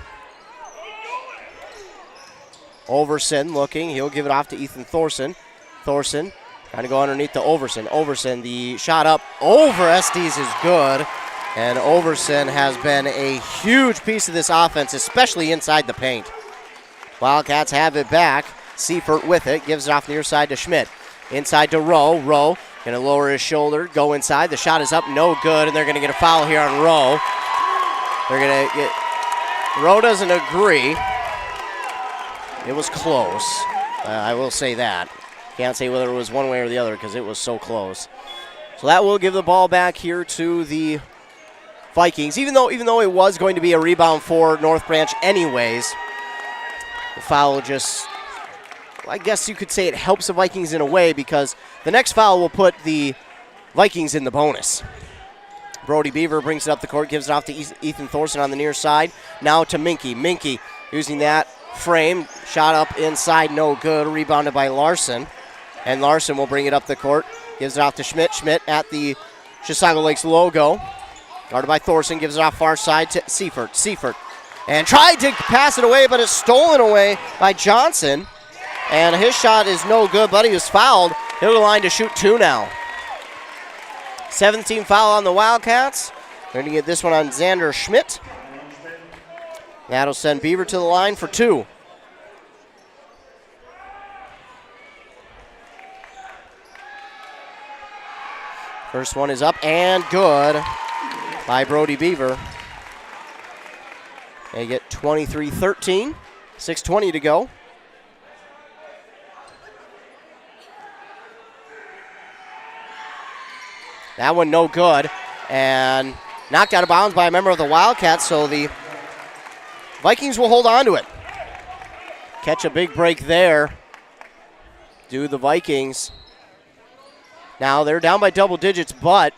Overson looking, he'll give it off to Ethan Thorson. Thorson trying to go underneath to Overson. Overson, the shot up over Estes is good, and Overson has been a huge piece of this offense, especially inside the paint. Wildcats have it back. Seifert with it, gives it off the near side to Schmidt. Inside to Rowe. Rowe going to lower his shoulder, go inside. The shot is up, no good, and they're going to get a foul here on Rowe. They're going to get... Rowe doesn't agree. It was close. I will say that. Can't say whether it was one way or the other because it was so close. So that will give the ball back here to the Vikings. Even though it was going to be a rebound for North Branch anyways, the foul just... I guess you could say it helps the Vikings in a way because the next foul will put the Vikings in the bonus. Brody Beaver brings it up the court, gives it off to Ethan Thorson on the near side. Now to Minky. Minky using that frame. Shot up inside, no good. Rebounded by Larson. And Larson will bring it up the court. Gives it off to Schmidt. Schmidt at the Chisago Lakes logo. Guarded by Thorson. Gives it off far side to Seifert. Seifert. And tried to pass it away, but it's stolen away by Johnson. And his shot is no good, but he was fouled. He'll go to the line to shoot 2 now. 17 foul on the Wildcats. They're going to get this one on Xander Schmidt. That'll send Beaver to the line for 2. First one is up and good by Brody Beaver. They get 23-13, 6:20 to go. That one no good, and knocked out of bounds by a member of the Wildcats, so the Vikings will hold on to it. Catch a big break there. Do the Vikings. Now they're down by double digits, but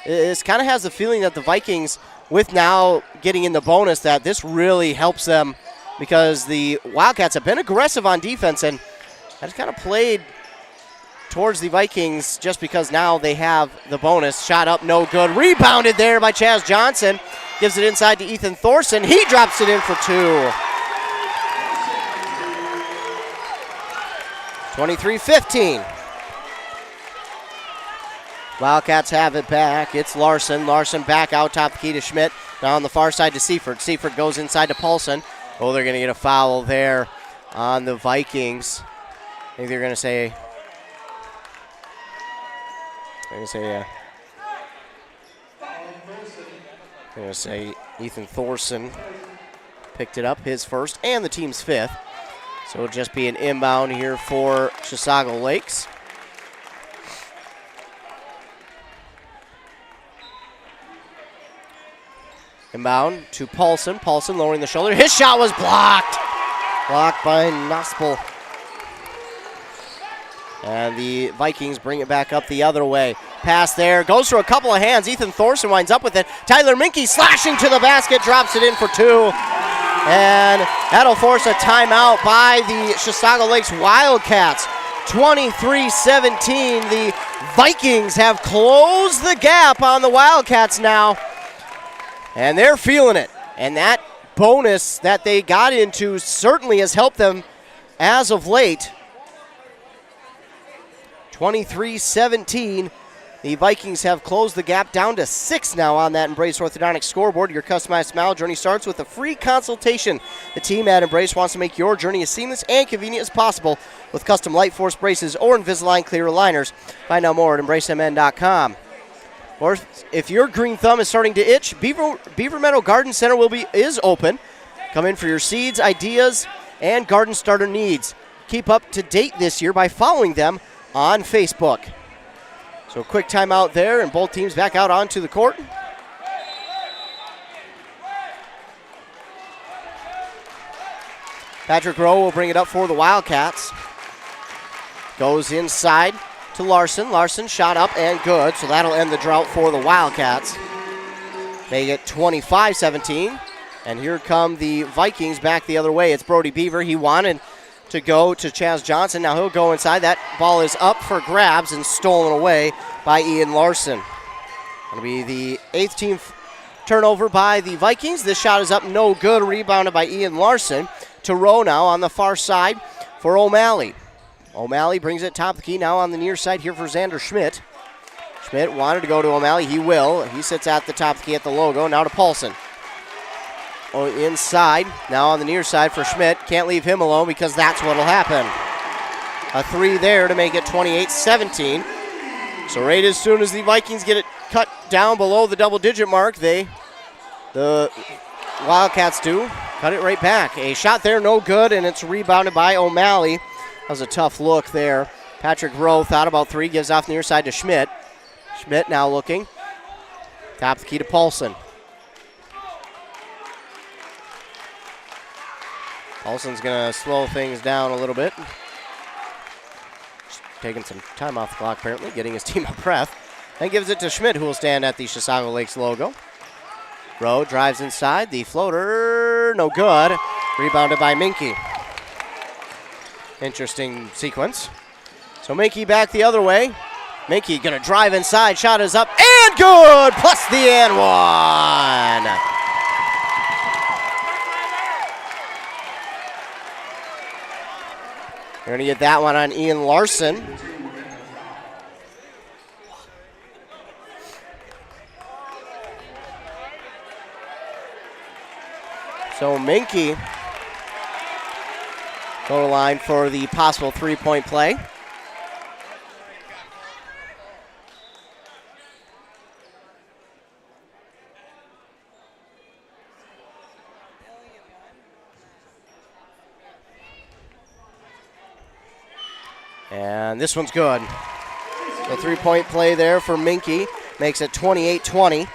this kind of has the feeling that the Vikings, with now getting in the bonus, that this really helps them because the Wildcats have been aggressive on defense and has kind of played towards the Vikings just because now they have the bonus. Shot up, no good. Rebounded there by Chaz Johnson. Gives it inside to Ethan Thorson. He drops it in for 2. 23-15. Wildcats have it back. It's Larson. Larson back out top the key to Schmidt. Now on the far side to Seifert. Seifert goes inside to Paulson. Oh, they're going to get a foul there on the Vikings. I think they're going to say... I'm going to say Ethan Thorson picked it up, his first and the team's 5th. So it'll just be an inbound here for Chisago Lakes. Inbound to Paulson. Paulson lowering the shoulder. His shot was blocked. Blocked by Nospel. And the Vikings bring it back up the other way. Pass there. Goes through a couple of hands. Ethan Thorson winds up with it. Tyler Minke slashing to the basket. Drops it in for 2. And that'll force a timeout by the Chisago Lakes Wildcats. 23-17. The Vikings have closed the gap on the Wildcats now. And they're feeling it. And that bonus that they got into certainly has helped them as of late. 23-17. The Vikings have closed the gap down to 6 now on that Embrace Orthodontics scoreboard. Your customized smile journey starts with a free consultation. The team at Embrace wants to make your journey as seamless and convenient as possible with custom Light Force braces or Invisalign clear aligners. Find out more at embracemn.com. Or if your green thumb is starting to itch, Beaver Meadow Garden Center is open. Come in for your seeds, ideas, and garden starter needs. Keep up to date this year by following them on Facebook. So a quick timeout there, and both teams back out onto the court. Patrick Rowe will bring it up for the Wildcats. Goes inside to Larson. Larson shot up and good, so that'll end the drought for the Wildcats. They get 25-17, and here come the Vikings back the other way. It's Brody Beaver. He wanted to go to Chaz Johnson. Now he'll go inside. That ball is up for grabs and stolen away by Ian Larson. It'll be the 8th team turnover by the Vikings. This shot is up, no good. Rebounded by Ian Larson. To Rowe now on the far side for O'Malley. O'Malley brings it top of the key now on the near side here for Xander Schmidt. Schmidt wanted to go to O'Malley. He will. He sits at the top of the key at the logo. Now to Paulson. Oh, inside. Now on the near side for Schmidt. Can't leave him alone because that's what will happen. A 3 there to make it 28-17. So right as soon as the Vikings get it cut down below the double-digit mark, the Wildcats do cut it right back. A shot there, no good, and it's rebounded by O'Malley. That was a tough look there. Patrick Rowe thought about 3, gives off the near side to Schmidt. Schmidt now looking. Top of the key to Paulson. Paulson's going to slow things down a little bit. Just taking some time off the clock, apparently, getting his team a breath. And gives it to Schmidt, who will stand at the Chisago Lakes logo. Rowe drives inside. The floater, no good. Rebounded by Minke. Interesting sequence. So Minky back the other way. Minky gonna drive inside, shot is up, and good! Plus the and one. You're gonna get that one on Ian Larson. So Minky go to line for the possible three-point play. And this one's good. The three-point play there for Minky makes it 28-20.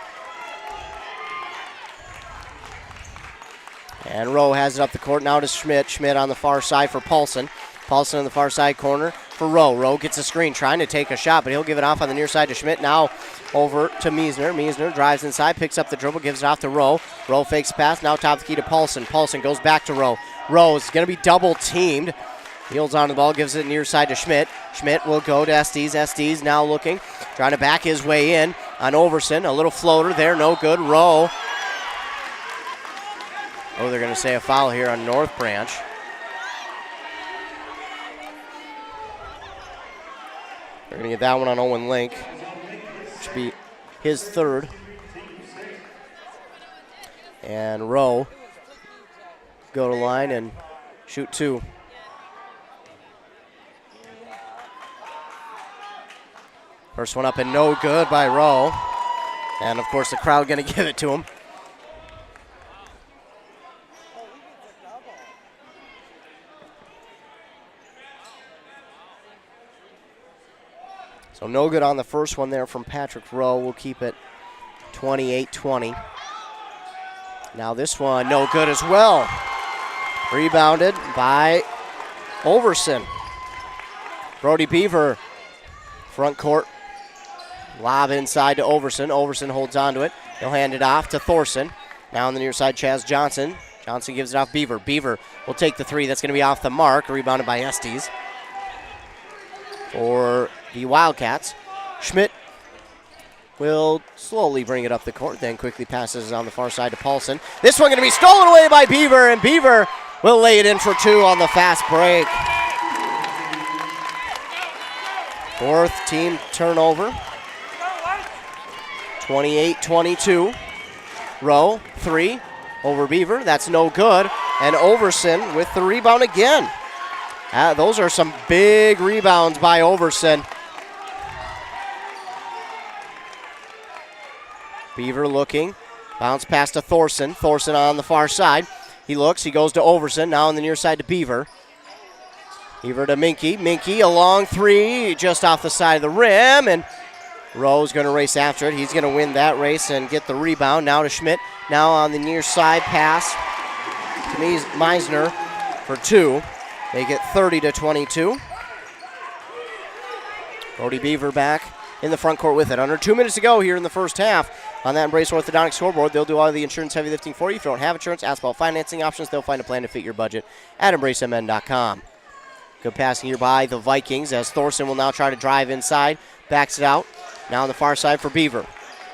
And Rowe has it up the court now to Schmidt. Schmidt on the far side for Paulson. Paulson on the far side corner for Rowe. Rowe gets a screen, trying to take a shot, but he'll give it off on the near side to Schmidt. Now over to Meisner. Meisner drives inside, picks up the dribble, gives it off to Rowe. Rowe fakes pass, now top of the key to Paulson. Paulson goes back to Rowe. Rowe's going to be double teamed. He holds on to the ball, gives it near side to Schmidt. Schmidt will go to Estes. Estes now looking, trying to back his way in on Overson. A little floater there, no good. Rowe. Oh, they're going to say a foul here on North Branch. They're going to get that one on Owen Link, which should be his third. And Rowe go to line and shoot two. First one up and no good by Rowe. And, of course, the crowd going to give it to him. So no good on the first one there from Patrick Rowe. We'll keep it 28-20. Now this one, no good as well. Rebounded by Overson. Brody Beaver, front court. Lob inside to Overson. Overson holds on to it. He'll hand it off to Thorson. Now on the near side, Chaz Johnson. Johnson gives it off Beaver. Beaver will take the three. That's going to be off the mark. Rebounded by Estes. For the Wildcats, Schmidt will slowly bring it up the court, then quickly passes on the far side to Paulson. This one going to be stolen away by Beaver, and Beaver will lay it in for two on the fast break. Fourth team turnover. 28-22. Rowe, three over Beaver. That's no good. And Overson with the rebound again. Those are some big rebounds by Overson. Beaver looking. Bounce pass to Thorson. Thorson on the far side. He looks. He goes to Overson. Now on the near side to Beaver. Beaver to Minky. Minky, a long three just off the side of the rim. And Rowe's going to race after it. He's going to win that race and get the rebound. Now to Schmidt. Now on the near side pass to Meisner for two. Make it 30-22. Brody Beaver back in the front court with it. Under 2 minutes to go here in the first half. On that Embrace Orthodontic scoreboard, they'll do all of the insurance heavy lifting for you. If you don't have insurance, ask about financing options. They'll find a plan to fit your budget at EmbraceMN.com. Good passing here by the Vikings as Thorson will now try to drive inside. Backs it out. Now on the far side for Beaver.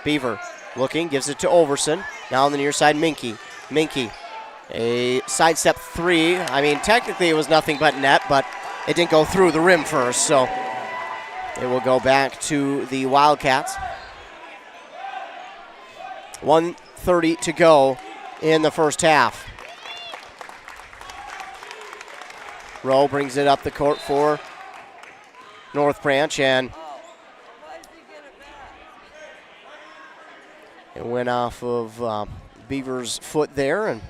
Beaver looking, gives it to Overson. Now on the near side, Minky. Minky. A sidestep three. I mean, technically it was nothing but net, but it didn't go through the rim first, so it will go back to the Wildcats. 1:30 to go in the first half. Rowe brings it up the court for North Branch, and it went off of Beaver's foot there, and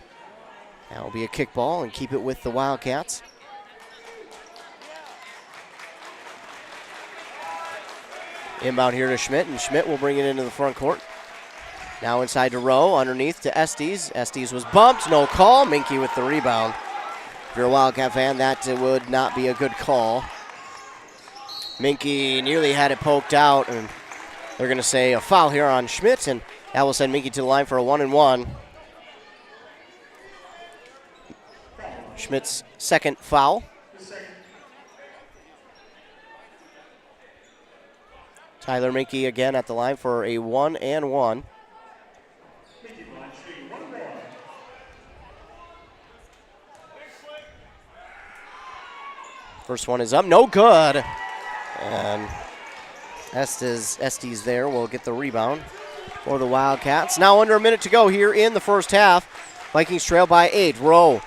that will be a kickball and keep it with the Wildcats. Inbound here to Schmidt, and Schmidt will bring it into the front court. Now inside to Rowe, underneath to Estes. Estes was bumped, no call. Minky with the rebound. If you're a Wildcat fan, that would not be a good call. Minky nearly had it poked out, and they're going to say a foul here on Schmidt, and that will send Minky to the line for a 1-and-1. Schmidt's second foul. Tyler Minke again at the line for a 1-1. First one is up, no good. And Estes there will get the rebound for the Wildcats. Now under a minute to go here in the first half. Vikings trail by 8. Rowe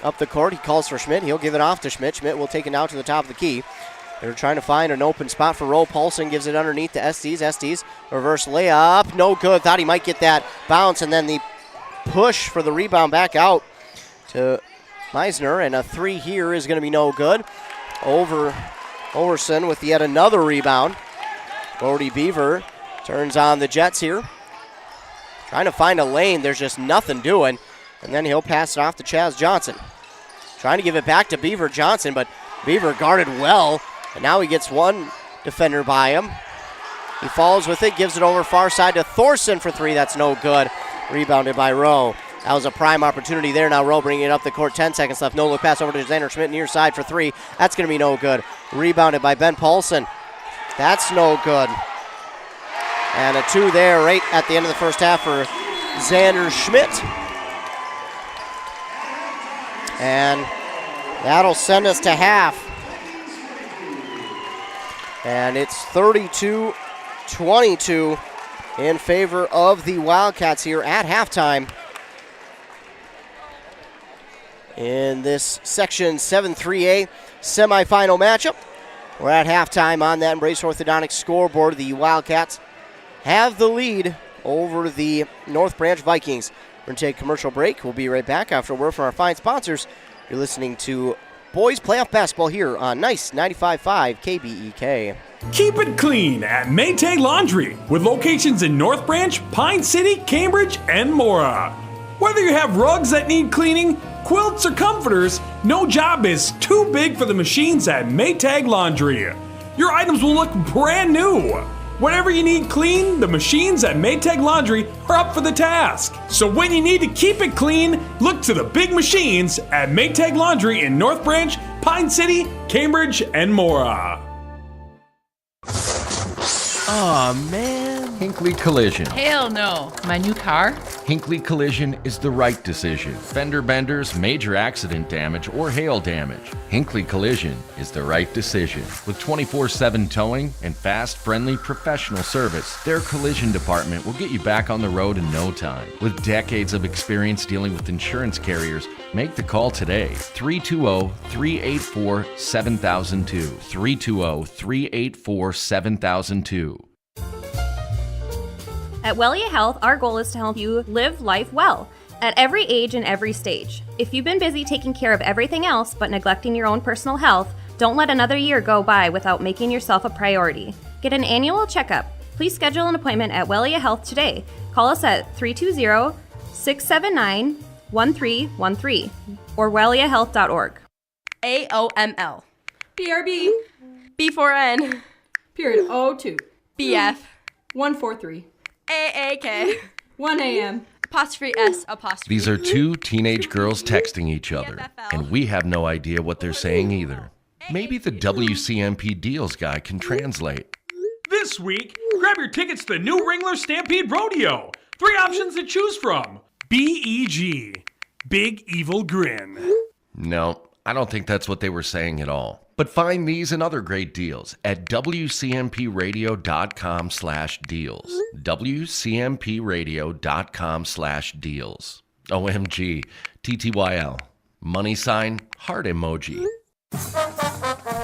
up the court. He calls for Schmidt. He'll give it off to Schmidt. Schmidt will take it now to the top of the key. They're trying to find an open spot for Rowe. Paulson gives it underneath to Estes. Estes, reverse layup. No good. Thought he might get that bounce. And then the push for the rebound back out to Meisner. And a 3 here is going to be no good. Overson with yet another rebound. Brody Beaver turns on the Jets here. Trying to find a lane. There's just nothing doing. And then he'll pass it off to Chaz Johnson. Trying to give it back to Beaver Johnson, but Beaver guarded well. And now he gets one defender by him. He follows with it, gives it over far side to Thorson for 3. That's no good. Rebounded by Rowe. That was a prime opportunity there. Now Rowe bringing it up the court. 10 seconds left. No look pass over to Xander Schmidt near side for 3. That's going to be no good. Rebounded by Ben Paulson. That's no good. And a 2 there right at the end of the first half for Xander Schmidt. And that'll send us to half. And it's 32-22 in favor of the Wildcats here at halftime. In this Section 7-3A semifinal matchup. We're at halftime on that Embrace Orthodontics scoreboard. The Wildcats have the lead over the North Branch Vikings. We're going to take a commercial break. We'll be right back after a word from our fine sponsors. You're listening to Boys Playoff Basketball here on Nice 95.5 KBEK. Keep it clean at Maytag Laundry with locations in North Branch, Pine City, Cambridge, and Mora. Whether you have rugs that need cleaning, quilts, or comforters, no job is too big for the machines at Maytag Laundry. Your items will look brand new. Whatever you need clean, the machines at Maytag Laundry are up for the task. So when you need to keep it clean, look to the big machines at Maytag Laundry in North Branch, Pine City, Cambridge, and Mora. Aw, man. Hinckley Collision. Hell no. My new car? Hinckley Collision is the right decision. Fender benders, major accident damage, or hail damage. Hinckley Collision is the right decision. With 24/7 towing and fast, friendly, professional service, their collision department will get you back on the road in no time. With decades of experience dealing with insurance carriers, make the call today. 320-384-7002. 320-384-7002. At Wellia Health, our goal is to help you live life well at every age and every stage. If you've been busy taking care of everything else but neglecting your own personal health, don't let another year go by without making yourself a priority. Get an annual checkup. Please schedule an appointment at Wellia Health today. Call us at 320-679-1313 or welliahealth.org. AOML. BRB. B4N. Period 02. BF. 143. AAK. 1 a.m. Apostrophe S apostrophe. These are two teenage girls texting each other, and we have no idea what they're saying either. Maybe the WCMP deals guy can translate. This week, grab your tickets to the new Wrangler Stampede Rodeo. 3 options to choose from. BEG. Big Evil Grin. No, I don't think that's what they were saying at all. But find these and other great deals at WCMPradio.com/deals. WCMPradio.com/deals. OMG. TTYL. Money sign, heart emoji.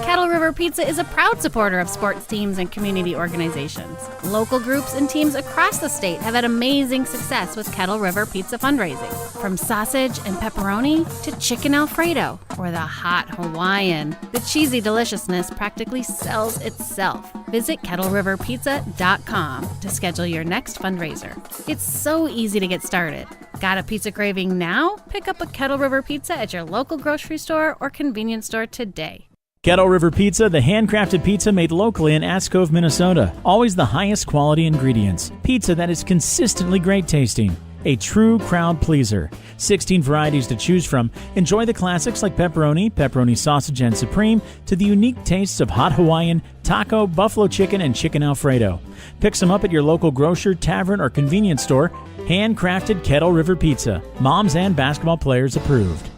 Kettle River Pizza is a proud supporter of sports teams and community organizations. Local groups and teams across the state have had amazing success with Kettle River Pizza fundraising. From sausage and pepperoni to chicken Alfredo or the hot Hawaiian, the cheesy deliciousness practically sells itself. Visit KettleRiverPizza.com to schedule your next fundraiser. It's so easy to get started. Got a pizza craving now? Pick up a Kettle River Pizza at your local grocery store or convenience store today. Kettle River Pizza, the handcrafted pizza made locally in Ask Cove, Minnesota. Always the highest quality ingredients. Pizza that is consistently great tasting. a true crowd pleaser. 16 varieties to choose from. Enjoy the classics like pepperoni, pepperoni sausage and supreme, to the unique tastes of hot Hawaiian, taco, buffalo chicken, and chicken Alfredo. Pick some up at your local grocer, tavern, or convenience store. Handcrafted Kettle River Pizza. Moms and basketball players approved.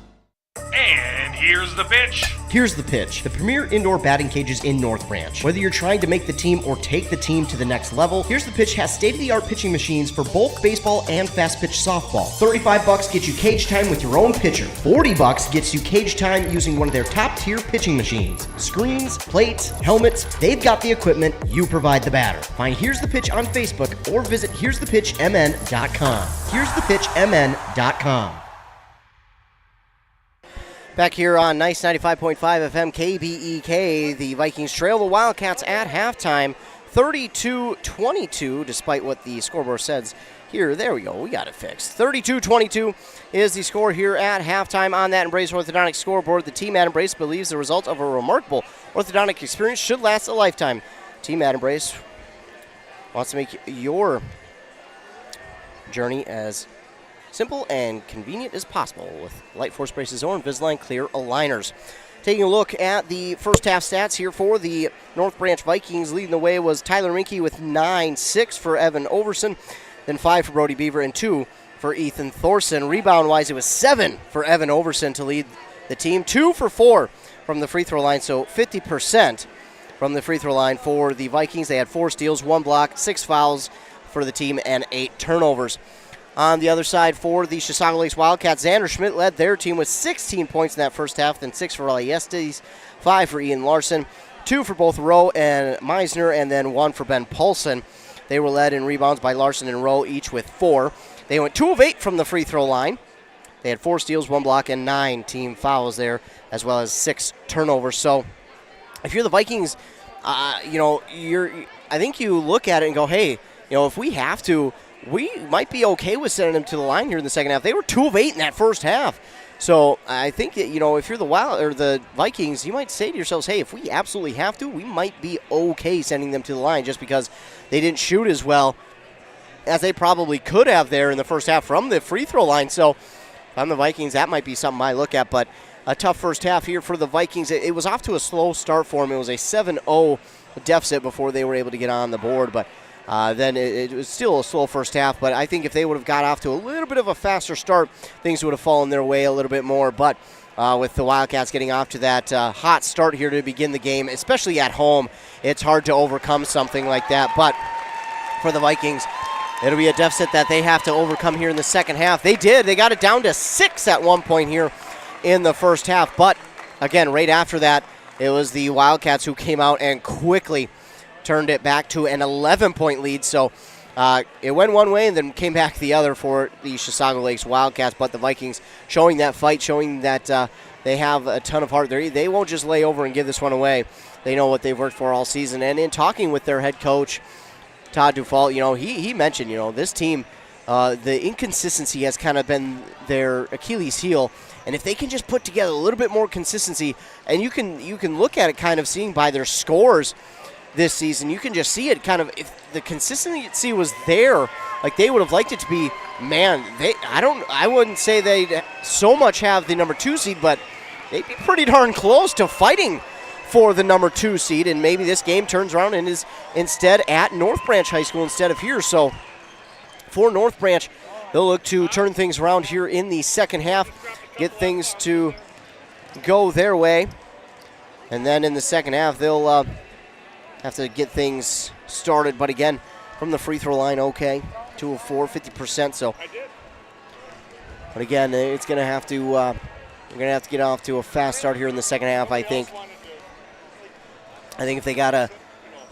And here's the pitch. Here's the pitch. The premier indoor batting cages in North Branch. Whether you're trying to make the team or take the team to the next level, Here's the Pitch has state-of-the-art pitching machines for both baseball and fast-pitch softball. $35 gets you cage time with your own pitcher. $40 gets you cage time using one of their top-tier pitching machines. Screens, plates, helmets, they've got the equipment, you provide the batter. Find Here's the Pitch on Facebook or visit here'sthepitchmn.com. here'sthepitchmn.com. Back here on Nice 95.5 FM KBEK, the Vikings trail the Wildcats at halftime, 32-22, despite what the scoreboard says here. There we go, we got it fixed. 32-22 is the score here at halftime on that Embrace Orthodontic scoreboard. The team at Embrace believes the result of a remarkable orthodontic experience should last a lifetime. Team at Embrace wants to make your journey as simple and convenient as possible with Light Force braces or Invisalign clear aligners. Taking a look at the first half stats here for the North Branch Vikings, leading the way was Tyler Minke with 9, 6 for Evan Overson, then 5 for Brody Beaver and 2 for Ethan Thorson. Rebound-wise, it was 7 for Evan Overson to lead the team, 2 for 4 from the free throw line, so 50% from the free throw line for the Vikings. They had 4 steals, 1 block, 6 fouls for the team, and 8 turnovers. On the other side for the Chisago Lakes Wildcats, Xander Schmidt led their team with 16 points in that first half, then 6 for Raleigh Estes, 5 for Ian Larson, 2 for both Rowe and Meisner, and then 1 for Ben Paulson. They were led in rebounds by Larson and Rowe, each with 4. They went 2 of 8 from the free throw line. They had 4 steals, 1 block, and 9 team fouls there, as well as 6 turnovers. So if you're the Vikings, I think you look at it and go, hey, if we have to, we might be okay with sending them to the line here in the second half. They were 2 of 8 in that first half. So I think that, if you're the Vikings, you might say to yourselves, hey, if we absolutely have to, we might be okay sending them to the line just because they didn't shoot as well as they probably could have there in the first half from the free throw line. So if I'm the Vikings, that might be something I look at. But a tough first half here for the Vikings. It was off to a slow start for them. It was a 7-0 deficit before they were able to get on the board. But then it was still a slow first half, but I think if they would have got off to a little bit of a faster start, things would have fallen their way a little bit more. But with the Wildcats getting off to that hot start here to begin the game, especially at home, it's hard to overcome something like that. But for the Vikings, it'll be a deficit that they have to overcome here in the second half. They did. They got it down to 6 at one point here in the first half. But, again, right after that, it was the Wildcats who came out and quickly turned it back to an 11-point lead. So it went one way and then came back the other for the Chisago Lakes Wildcats. But the Vikings showing that fight, showing that they have a ton of heart. They won't just lay over and give this one away. They know what they've worked for all season. And in talking with their head coach, Todd Dufault, he mentioned, this team, the inconsistency has kind of been their Achilles heel. And if they can just put together a little bit more consistency, and you can look at it kind of seeing by their scores this season, you can just see it kind of, if the consistency was there, like they would have liked it to be, man, I wouldn't say they so much have the number 2 seed, but they'd be pretty darn close to fighting for the number 2 seed, and maybe this game turns around and is instead at North Branch High School instead of here. So for North Branch, they'll look to turn things around here in the second half, get things to go their way, and then in the second half, they'll have to get things started. But again, from the free throw line, okay, 2 of 4, 50%. So, but again, it's going to have to we're going to have to get off to a fast start here in the second half. I think if they got to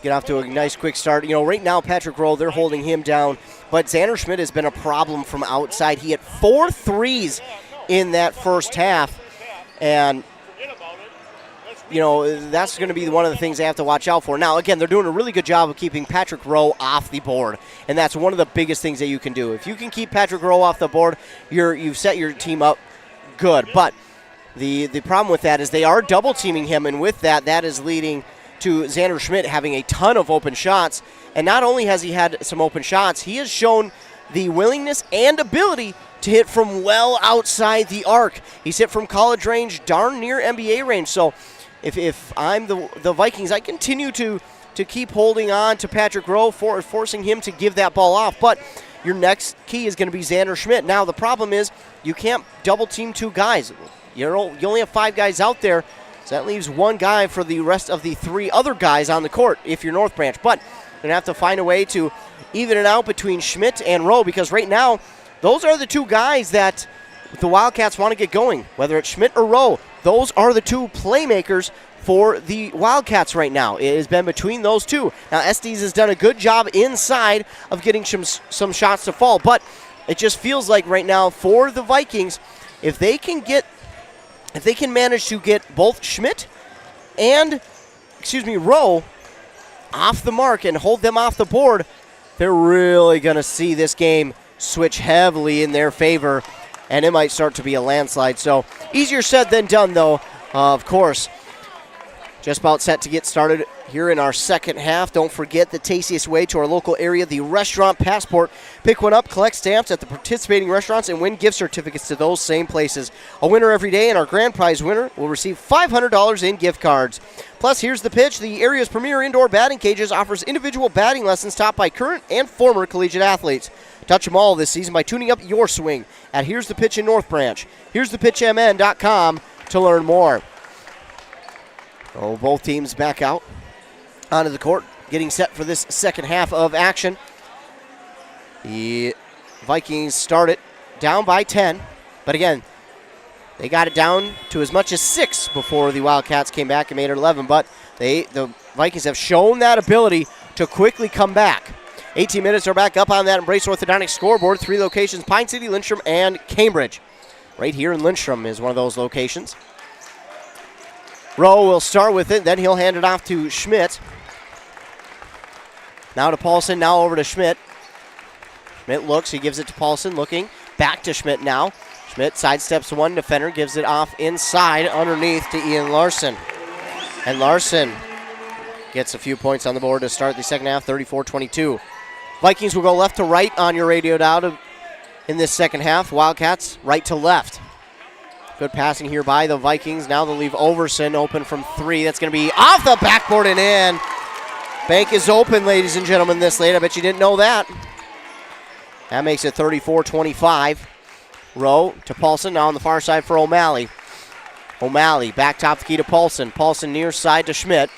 get off to a nice quick start, right now Patrick Rowe, they're holding him down, but Xander Schmidt has been a problem from outside. He had 4 threes in that first half, and that's going to be one of the things they have to watch out for. Now, again, they're doing a really good job of keeping Patrick Rowe off the board, and that's one of the biggest things that you can do. If you can keep Patrick Rowe off the board, you've set your team up good. But the problem with that is they are double-teaming him, and with that is leading to Xander Schmidt having a ton of open shots. And not only has he had some open shots, he has shown the willingness and ability to hit from well outside the arc. He's hit from college range, darn near NBA range. So if I'm the Vikings, I continue to keep holding on to Patrick Rowe, forcing him to give that ball off. But your next key is going to be Xander Schmidt. Now, the problem is you can't double team 2 guys. You only have 5 guys out there, so that leaves 1 guy for the rest of the 3 other guys on the court if you're North Branch. But you're going to have to find a way to even it out between Schmidt and Rowe, because right now, those are the 2 guys that the Wildcats want to get going. Whether it's Schmidt or Rowe, those are the 2 playmakers for the Wildcats right now. It has been between those 2. Now, Estes has done a good job inside of getting some shots to fall, but it just feels like right now for the Vikings, if they can manage to get both Schmidt and, Rowe off the mark and hold them off the board, they're really going to see this game switch heavily in their favor, and it might start to be a landslide. So, easier said than done, though, of course. Just about set to get started here in our second half. Don't forget the tastiest way to our local area, the Restaurant Passport. Pick one up, collect stamps at the participating restaurants, and win gift certificates to those same places. A winner every day, and our grand prize winner will receive $500 in gift cards. Plus, here's the pitch. The area's premier indoor batting cages offers individual batting lessons taught by current and former collegiate athletes. Touch them all this season by tuning up your swing at Here's the Pitch in North Branch. Here'sThePitchMN.com to learn more. Oh, both teams back out onto the court, getting set for this second half of action. The Vikings start it down by 10, but again, they got it down to as much as 6 before the Wildcats came back and made it 11, but the Vikings have shown that ability to quickly come back. 18 minutes are back up on that Embrace Orthodontics scoreboard. 3 locations, Pine City, Lindstrom, and Cambridge. Right here in Lindstrom is one of those locations. Rowe will start with it, then he'll hand it off to Schmidt. Now to Paulson, now over to Schmidt. Schmidt looks, he gives it to Paulson, looking. Back to Schmidt now. Schmidt sidesteps one defender, gives it off inside underneath to Ian Larson. And Larson gets a few points on the board to start the second half, 34-22. Vikings will go left to right on your radio dial in this second half. Wildcats right to left. Good passing here by the Vikings. Now they'll leave Overson open from 3. That's going to be off the backboard and in. Bank is open, ladies and gentlemen, this late. I bet you didn't know that. That makes it 34-25. Rowe to Paulson, now on the far side for O'Malley. O'Malley back top the key to Paulson. Paulson near side to Schmidt.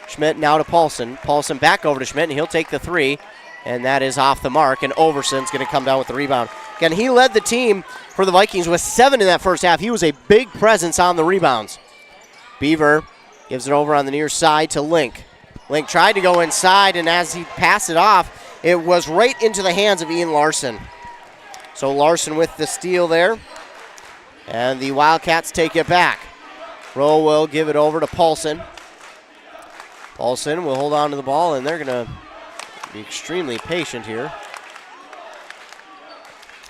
Schmidt now to Paulson. Paulson back over to Schmidt, and he'll take the 3. And that is off the mark, and Overson's going to come down with the rebound. Again, he led the team for the Vikings with 7 in that first half. He was a big presence on the rebounds. Beaver gives it over on the near side to Link. Link tried to go inside, and as he passed it off, it was right into the hands of Ian Larson. So Larson with the steal there, and the Wildcats take it back. Rowe will give it over to Paulson. Paulson will hold on to the ball, and they're going to be extremely patient here.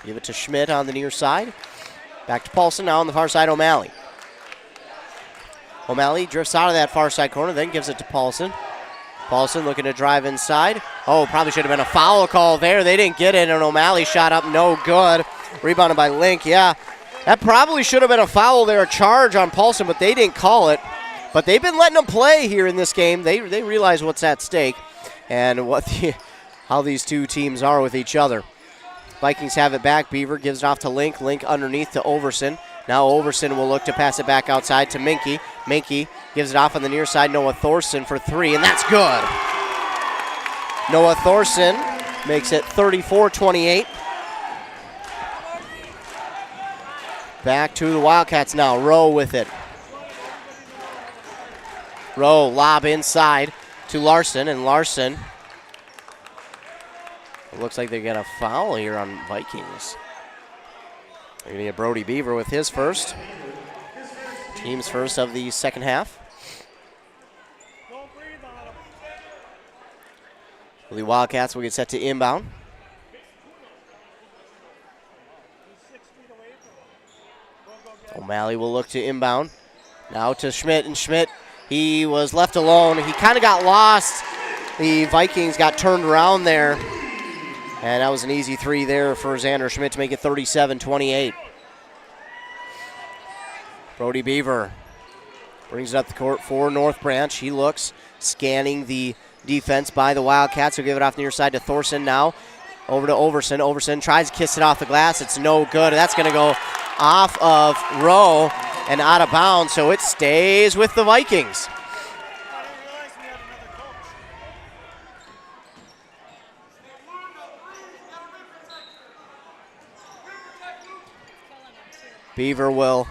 Give it to Schmidt on the near side. Back to Paulson, now on the far side, O'Malley. O'Malley drifts out of that far side corner, then gives it to Paulson. Paulson looking to drive inside. Oh, probably should have been a foul call there. They didn't get it, and O'Malley shot up no good. Rebounded by Link, yeah. That probably should have been a foul there, a charge on Paulson, but they didn't call it. But they've been letting them play here in this game. They realize what's at stake and how these two teams are with each other. Vikings have it back. Beaver gives it off to Link. Link underneath to Overson. Now Overson will look to pass it back outside to Minky. Minky gives it off on the near side. Noah Thorson for 3, and that's good. Noah Thorson makes it 34-28. Back to the Wildcats now. Rowe with it. Rowe lob inside to Larson, and Larson, it looks like they got a foul here on Vikings. They're going to get Brody Beaver with his first. Team's first of the second half. The Wildcats will get set to inbound. O'Malley will look to inbound. Now to Schmidt, and Schmidt, he was left alone. He kind of got lost. The Vikings got turned around there. And that was an easy three there for Xander Schmidt to make it 37-28. Brody Beaver brings it up the court for North Branch. He looks, scanning the defense by the Wildcats. He'll give it off near side to Thorson now. Over to Overson. Overson tries to kiss it off the glass. It's no good. That's going to go off of Rowe and out of bounds, so it stays with the Vikings. Beaver will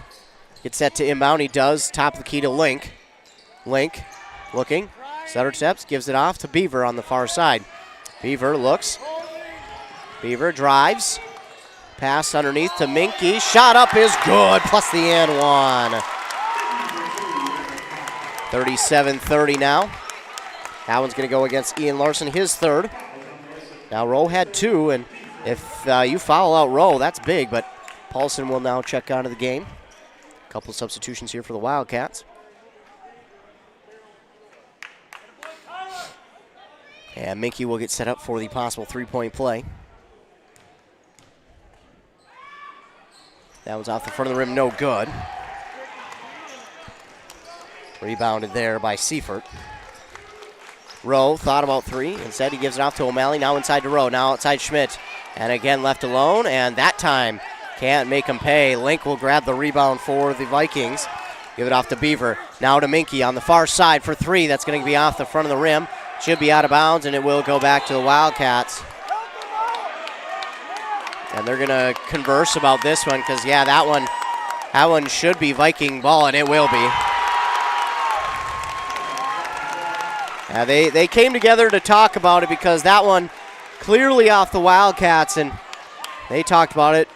get set to inbound. He does. Top of the key to Link. Link looking. Center steps. Gives it off to Beaver on the far side. Beaver looks. Beaver drives. Pass underneath to Minky. Shot up is good. Plus the and one. 37-30 now. That one's going to go against Ian Larson, his third. Now Rowe had two, and if you foul out Rowe, that's big, but Paulson will now check out of the game. A couple substitutions here for the Wildcats. And Minky will get set up for the possible three-point play. That was off the front of the rim, no good. Rebounded there by Seifert. Rowe thought about three. Instead, he gives it off to O'Malley. Now inside to Rowe. Now outside Schmidt. And again left alone. And that time can't make him pay. Link will grab the rebound for the Vikings. Give it off to Beaver. Now to Minky on the far side for three. That's going to be off the front of the rim. Should be out of bounds, and it will go back to the Wildcats. And they're going to converse about this one because, yeah, that one should be Viking ball, and it will be. They came together to talk about it because that one clearly off the Wildcats, and they talked about it,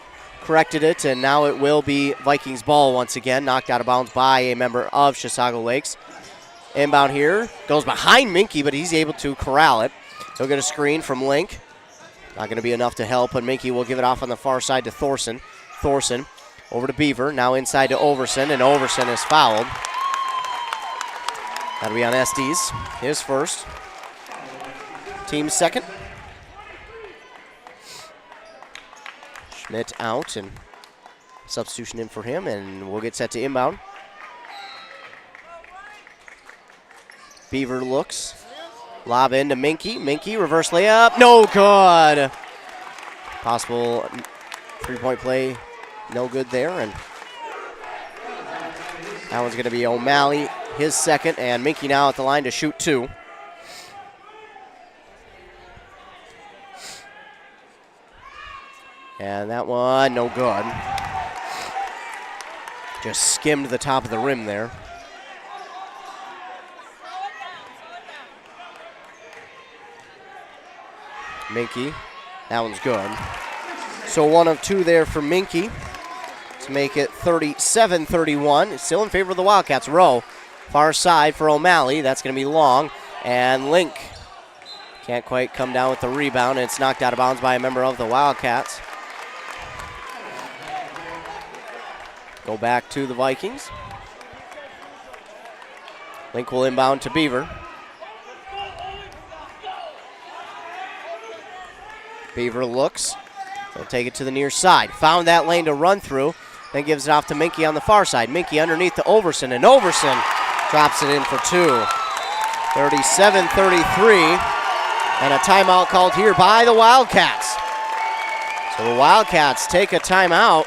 corrected it, and now it will be Vikings ball once again, knocked out of bounds by a member of Chisago Lakes. Inbound here, goes behind Minky, but he's able to corral it. He'll get a screen from Link. Not going to be enough to help, but Minky will give it off on the far side to Thorson. Thorson over to Beaver, now inside to Overson, and Overson is fouled. That'll be on Estes, his first. Team's second. Schmidt out, and substitution in for him, and we'll get set to inbound. Beaver looks. Lob into Minky. Minky, reverse layup. No good. Possible three-point play. No good there. And that one's going to be O'Malley, his second. And Minky now at the line to shoot two. And that one, no good. Just skimmed the top of the rim there. Minky, that one's good. So one of two there for Minky to make it 37-31. It's still in favor of the Wildcats. Rowe, far side for O'Malley. That's going to be long. And Link can't quite come down with the rebound. It's knocked out of bounds by a member of the Wildcats. Go back to the Vikings. Link will inbound to Beaver. Beaver looks. He'll take it to the near side. Found that lane to run through. Then gives it off to Minky on the far side. Minky underneath to Overson, and Overson drops it in for two. 37-33. And a timeout called here by the Wildcats. So the Wildcats take a timeout.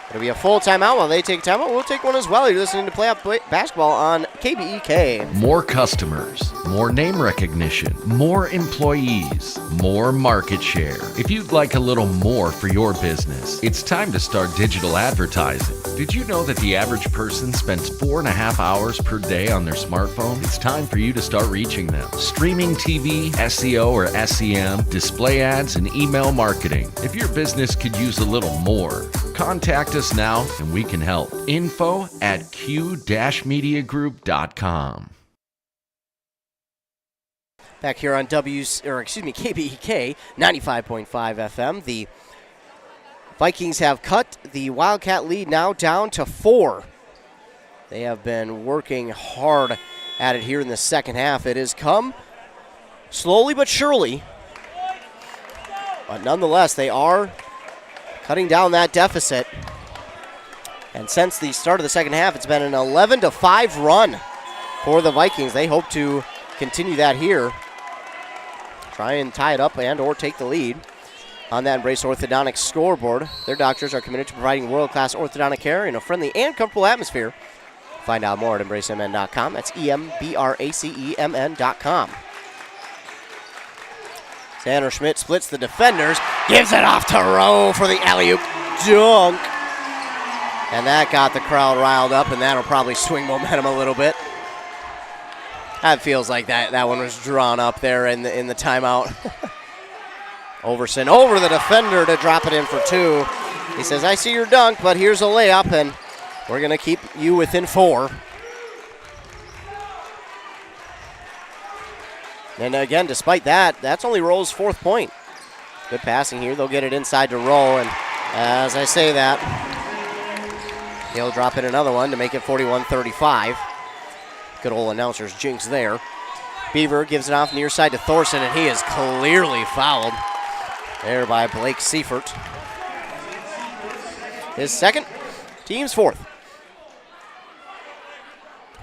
It'll be a full timeout. While they take a timeout, we'll take one as well. You're listening to Playoff Basketball on KBEK. More customers, more name recognition, more employees, more market share. If you'd like a little more for your business, it's time to start digital advertising. Did you know that the average person spends 4.5 hours per day on their smartphone? It's time for you to start reaching them. Streaming TV, SEO or SEM, display ads, and email marketing. If your business could use a little more, contact us now and we can help. info@q-mediagroup.com. Back here on KBEK 95.5 FM. The Vikings have cut the Wildcat lead now down to 4. They have been working hard at it here in the second half. It has come slowly but surely But nonetheless, they are cutting down that deficit. And since the start of the second half, it's been an 11-5 run for the Vikings. They hope to continue that here. Try and tie it up and or take the lead. On that Embrace Orthodontics scoreboard, their doctors are committed to providing world-class orthodontic care in a friendly and comfortable atmosphere. Find out more at embracemn.com. That's EMBRACEMN.com. Xander Schmidt splits the defenders, gives it off to Rowe for the alley-oop dunk. And that got the crowd riled up, and that'll probably swing momentum a little bit. That feels like that one was drawn up there in the timeout. Overson over the defender to drop it in for 2. He says, I see your dunk, but here's a layup, and we're going to keep you within 4. And again, despite that, that's only Rowe's 4th point. Good passing here. They'll get it inside to Rowe, and as I say that, he'll drop in another one to make it 41-35. Good old announcer's jinx there. Beaver gives it off near side to Thorson, and he is clearly fouled there by Blake Seifert. His 2nd, team's 4th.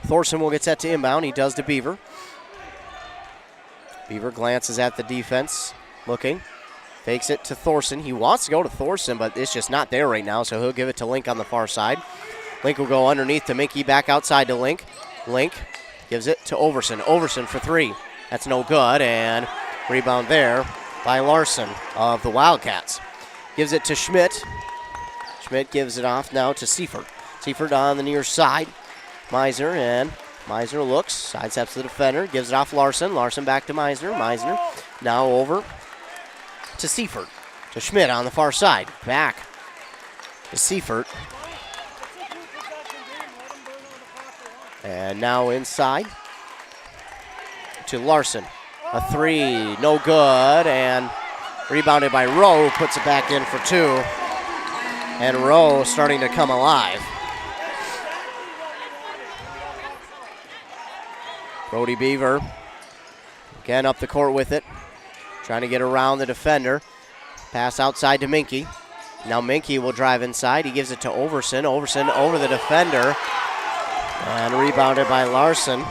Thorson will get set to inbound. He does to Beaver. Beaver glances at the defense, looking. Fakes it to Thorson. He wants to go to Thorson, but it's just not there right now, so he'll give it to Link on the far side. Link will go underneath to Minky, back outside to Link. Link gives it to Overson. Overson for 3. That's no good, and rebound there by Larson of the Wildcats. Gives it to Schmidt. Schmidt gives it off now to Seifert. Seifert on the near side. Meisner, and Meisner looks, sidesteps the defender, gives it off Larson. Larson back to Meisner. Meisner now over to Seifert. To Schmidt on the far side. Back to Seifert. And now inside to Larson. A 3, no good, and rebounded by Rowe, puts it back in for 2. And Rowe starting to come alive. Brody Beaver, again up the court with it, trying to get around the defender. Pass outside to Minky. Now Minky will drive inside. He gives it to Overson. Overson over the defender. And rebounded by Larson.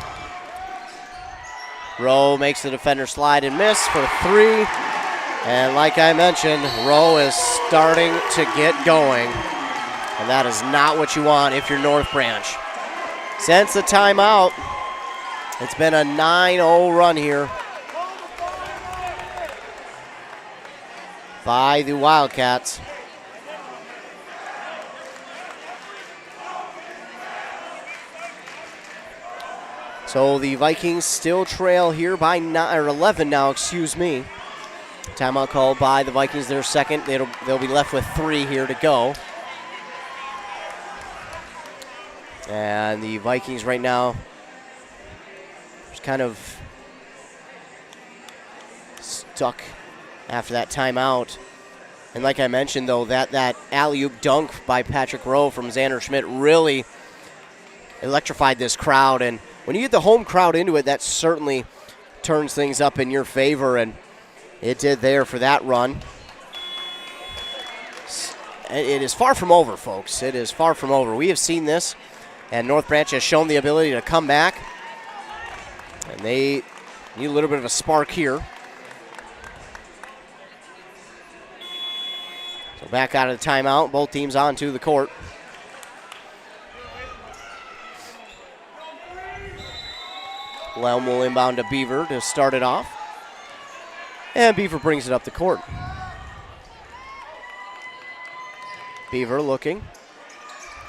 Rowe makes the defender slide and miss for 3. And like I mentioned, Rowe is starting to get going. And that is not what you want if you're North Branch. Since the timeout, it's been a 9-0 run here by the Wildcats. So the Vikings still trail here by 11 now, excuse me. Timeout called by the Vikings, their 2nd. They'll be left with 3 here to go. And the Vikings right now just kind of stuck after that timeout. And like I mentioned, though, that alley-oop dunk by Patrick Rowe from Xander Schmidt really electrified this crowd. And when you get the home crowd into it, that certainly turns things up in your favor, and it did there for that run. It is far from over, folks. It is far from over. We have seen this, and North Branch has shown the ability to come back, and they need a little bit of a spark here. So back out of the timeout, both teams onto the court. Lelm will inbound to Beaver to start it off. And Beaver brings it up the court. Beaver looking.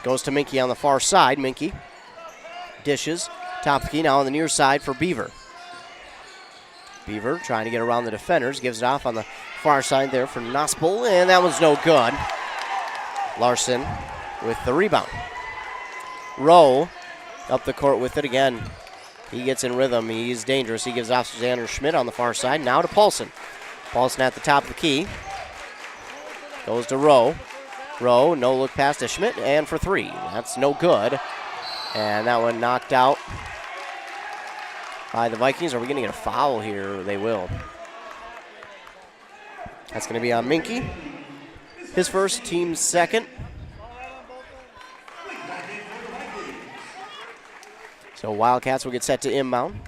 Goes to Minky on the far side. Minky dishes. Top of the key now on the near side for Beaver. Beaver trying to get around the defenders. Gives it off on the far side there for Nospel. And that one's no good. Larson with the rebound. Rowe up the court with it again. He gets in rhythm. He's dangerous. He gives off to Xander Schmidt on the far side. Now to Paulson. Paulson at the top of the key. Goes to Rowe. Rowe, no look pass to Schmidt, and for 3. That's no good. And that one knocked out by the Vikings. Are we going to get a foul here? They will. That's going to be on Minky. His first, team's second. So Wildcats will get set to inbound.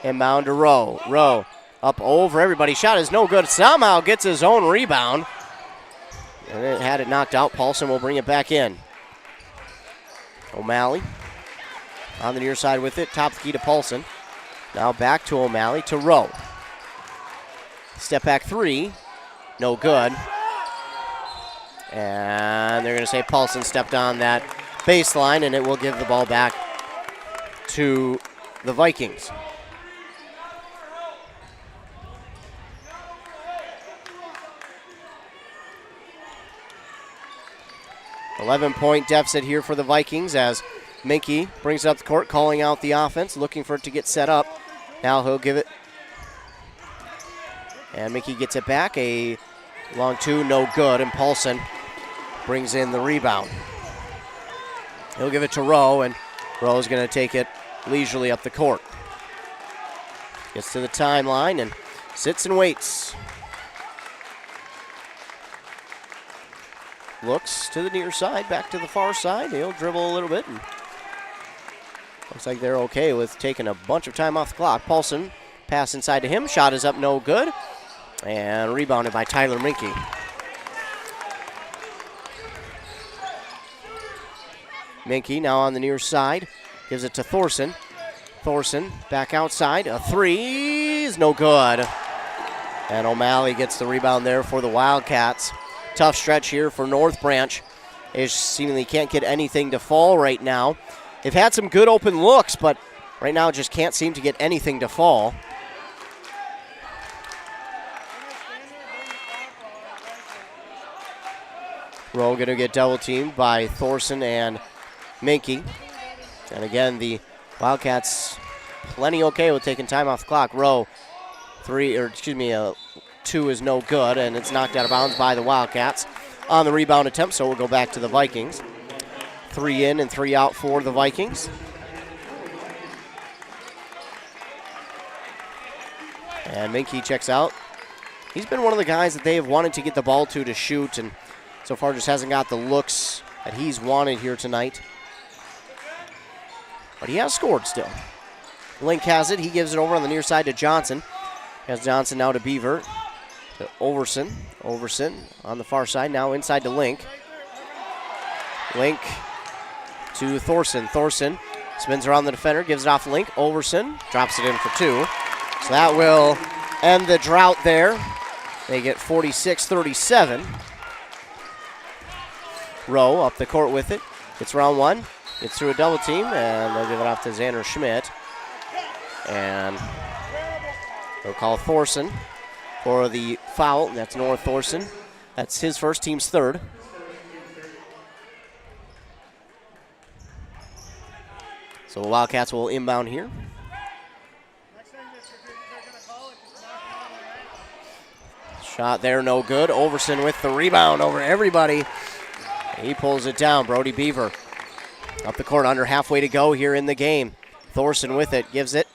Inbound to Rowe. Rowe up over everybody. Shot is no good. Somehow gets his own rebound. And it had it knocked out. Paulson will bring it back in. O'Malley on the near side with it. Top of the key to Paulson. Now back to O'Malley to Rowe. Step back three. No good. And they're going to say Paulson stepped on that baseline, and it will give the ball back to the Vikings. $11-point deficit here for the Vikings as Minky brings it up the court, calling out the offense, looking for it to get set up. Now he'll give it. And Minky gets it back. A long two, no good. And Paulson brings in the rebound. He'll give it to Rowe, and Rowe's going to take it leisurely up the court. Gets to the timeline and sits and waits. Looks to the near side, back to the far side. He'll dribble a little bit. And looks like they're okay with taking a bunch of time off the clock. Paulson, pass inside to him. Shot is up, no good. And rebounded by Tyler Minky. Minky now on the near side. Gives it to Thorson. Thorson back outside. A three is no good. And O'Malley gets the rebound there for the Wildcats. Tough stretch here for North Branch. They seemingly can't get anything to fall right now. They've had some good open looks, but right now just can't seem to get anything to fall. Rowe going to get double teamed by Thorson and Minky. And again, the Wildcats plenty okay with taking time off the clock. Rowe, two is no good, and it's knocked out of bounds by the Wildcats on the rebound attempt, so we'll go back to the Vikings. 3 in and 3 out for the Vikings. And Minky checks out. He's been one of the guys that they have wanted to get the ball to shoot, and so far just hasn't got the looks that he's wanted here tonight. But he has scored still. Link has it. He gives it over on the near side to Johnson. Has Johnson now to Beaver. To Overson. Overson on the far side. Now inside to Link. Link to Thorson. Thorson spins around the defender. Gives it off Link. Overson drops it in for two. So that will end the drought there. They get 46-37. Rowe up the court with it. Gets round one. Gets through a double team. And they'll give it off to Xander Schmidt. And they'll call Thorson for the foul. That's Noah Thorson. That's his first, team's third. So the Wildcats will inbound here. Shot there, no good. Overson with the rebound over everybody. He pulls it down. Brody Beaver up the court, under halfway to go here in the game. Thorson with it, gives it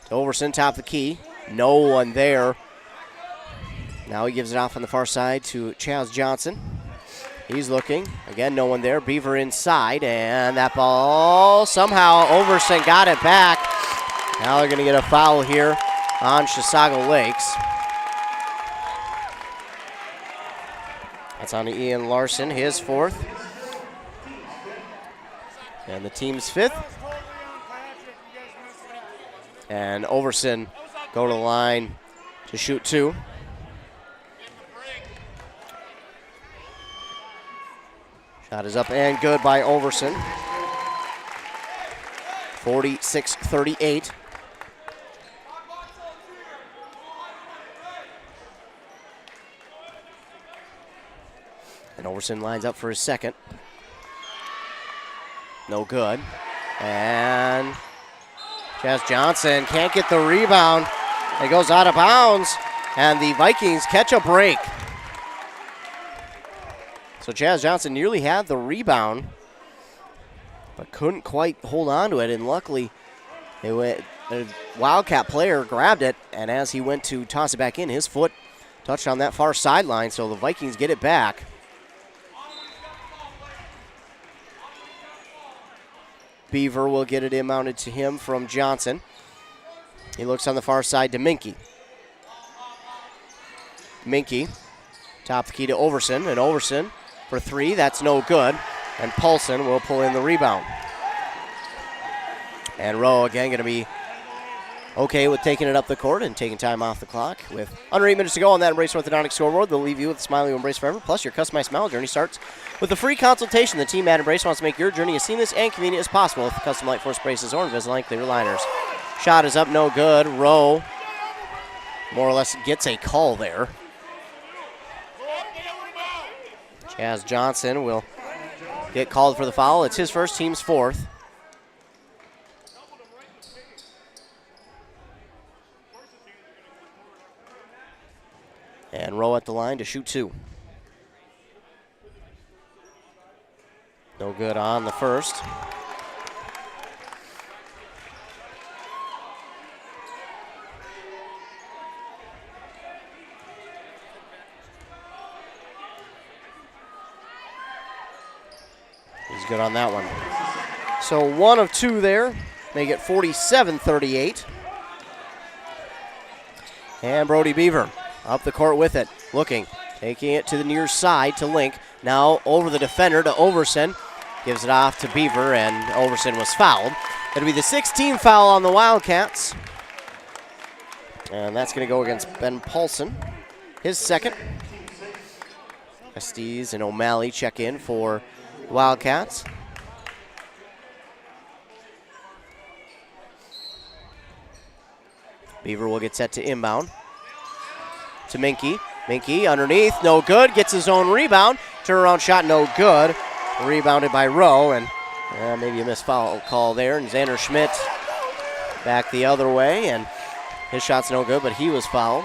to Overson, top of the key. No one there. Now he gives it off on the far side to Chaz Johnson. He's looking. Again, no one there. Beaver inside, and that ball somehow Overson got it back. Now they're going to get a foul here on Chisago Lakes. That's on Ian Larson, his fourth. And the team's fifth. And Overson go to the line to shoot two. Shot is up and good by Overson. 46-38. And Overson lines up for his second. No good. And Chaz Johnson can't get the rebound. It goes out of bounds, and the Vikings catch a break. So Chaz Johnson nearly had the rebound, but couldn't quite hold on to it, and luckily a Wildcat player grabbed it, and as he went to toss it back in, his foot touched on that far sideline, so the Vikings get it back. Beaver will get it inbounded to him from Johnson. He looks on the far side to Minke. Minke, top the key to Overson, and Overson for three, that's no good. And Paulson will pull in the rebound. And Rowe again going to be okay with taking it up the court and taking time off the clock. With under 8 minutes to go on that Embrace Orthodontic scoreboard, they'll leave you with a smile you embrace forever. Plus, your customized smile journey starts with a free consultation. The team at Embrace wants to make your journey as seamless and convenient as possible with custom light force braces or Invisalign clear liners. Shot is up, no good. Rowe more or less gets a call there. Chaz Johnson will get called for the foul. It's his first, team's fourth. And Rowe at the line to shoot two. No good on the first. He's good on that one. So 1 of 2 there. Make it 47-38. And Brody Beaver up the court with it. Looking. Taking it to the near side to Link. Now over the defender to Overson. Gives it off to Beaver, and Overson was fouled. It'll be the 16th foul on the Wildcats. And that's going to go against Ben Paulson. His second. Estes and O'Malley check in for Wildcats. Beaver will get set to inbound. To Minke. Minke underneath, no good. Gets his own rebound. Turnaround shot, no good. Rebounded by Rowe, and maybe a missed foul call there. And Xander Schmidt back the other way, and his shot's no good, but he was fouled.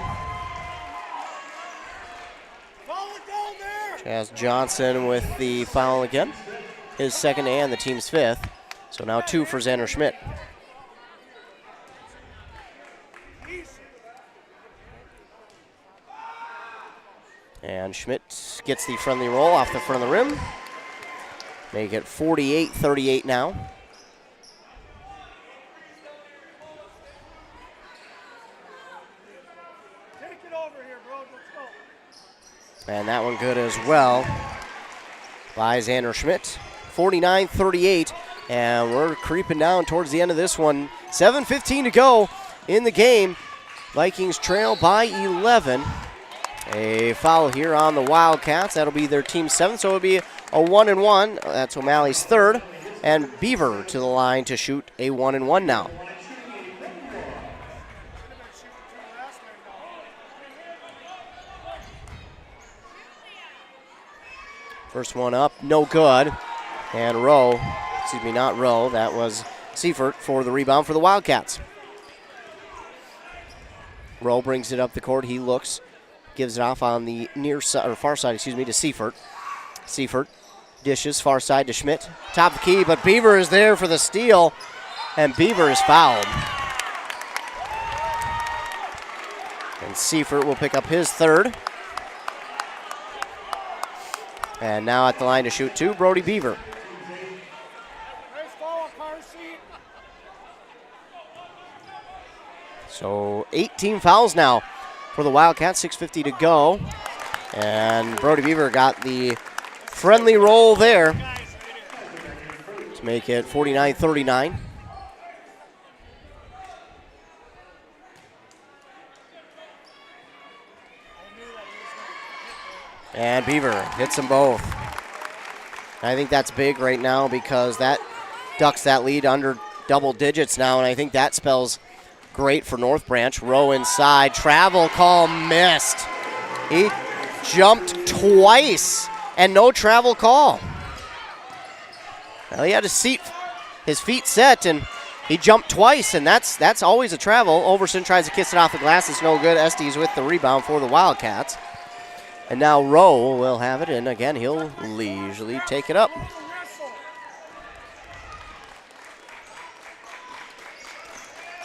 Chaz Johnson with the foul again. His second and the team's fifth. So now 2 for Xander Schmidt. And Schmidt gets the friendly roll off the front of the rim. Make it 48-38 now. Take it over here, bro. Let's go. And that one good as well by Xander Schmidt. 49-38, and we're creeping down towards the end of this one. 7:15 to go in the game. Vikings trail by 11. A foul here on the Wildcats. That'll be their team's 7th, so it'll be a 1-and-1. That's O'Malley's 3rd. And Beaver to the line to shoot a 1-and-1 now. First one up, no good. And not Rowe, that was Seifert for the rebound for the Wildcats. Rowe brings it up the court. He looks. Gives it off on the near side, or far side, to Seifert. Seifert dishes far side to Schmidt. Top of the key, but Beaver is there for the steal, and Beaver is fouled. And Seifert will pick up his 3rd. And now at the line to shoot 2, Brody Beaver. So 18 fouls now for the Wildcats, 6:50 to go. And Brody Beaver got the friendly roll there to make it 49-39. And Beaver hits them both. I think that's big right now because that ducks that lead under double digits now, and I think that spells great for North Branch. Rowe inside, travel call missed. He jumped twice and no travel call. Well, he had his feet set, and he jumped twice, and that's always a travel. Overson tries to kiss it off the glass. It's no good. Estes with the rebound for the Wildcats. And now Rowe will have it, and again, he'll leisurely take it up.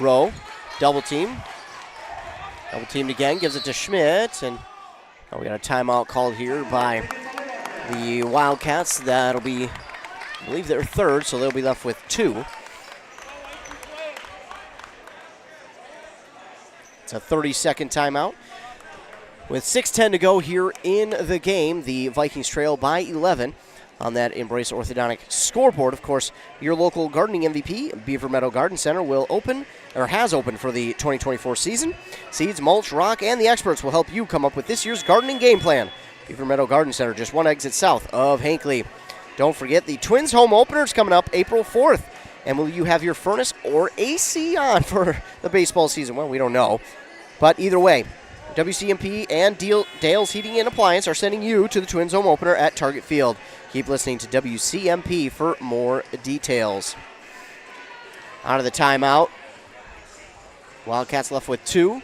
Rowe, double team. Double teamed again, gives it to Schmidt, and we got a timeout called here by the Wildcats. That'll be, I believe, their third, so they'll be left with 2. It's a 30-second timeout. With 6:10 to go here in the game, the Vikings trail by 11 on that Embrace Orthodontic scoreboard. Of course, your local gardening MVP, Beaver Meadow Garden Center, will open or has opened for the 2024 season. Seeds, mulch, rock, and the experts will help you come up with this year's gardening game plan. Beaver Meadow Garden Center, just 1 exit south of Hinckley. Don't forget the Twins home openers coming up April 4th. And will you have your furnace or AC on for the baseball season? Well, we don't know. But either way, WCMP and Dale's Heating and Appliance are sending you to the Twins home opener at Target Field. Keep listening to WCMP for more details. Out of the timeout. Wildcats left with 2.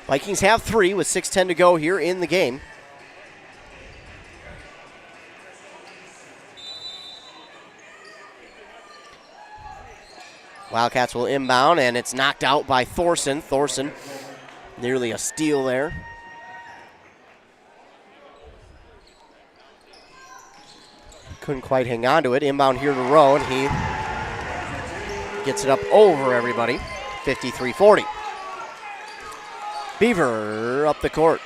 Vikings have 3 with 6:10 to go here in the game. Wildcats will inbound, and it's knocked out by Thorson. Thorson, nearly a steal there. Couldn't quite hang on to it. Inbound here to Rowe, and he gets it up over everybody. 53-40. Beaver up the court.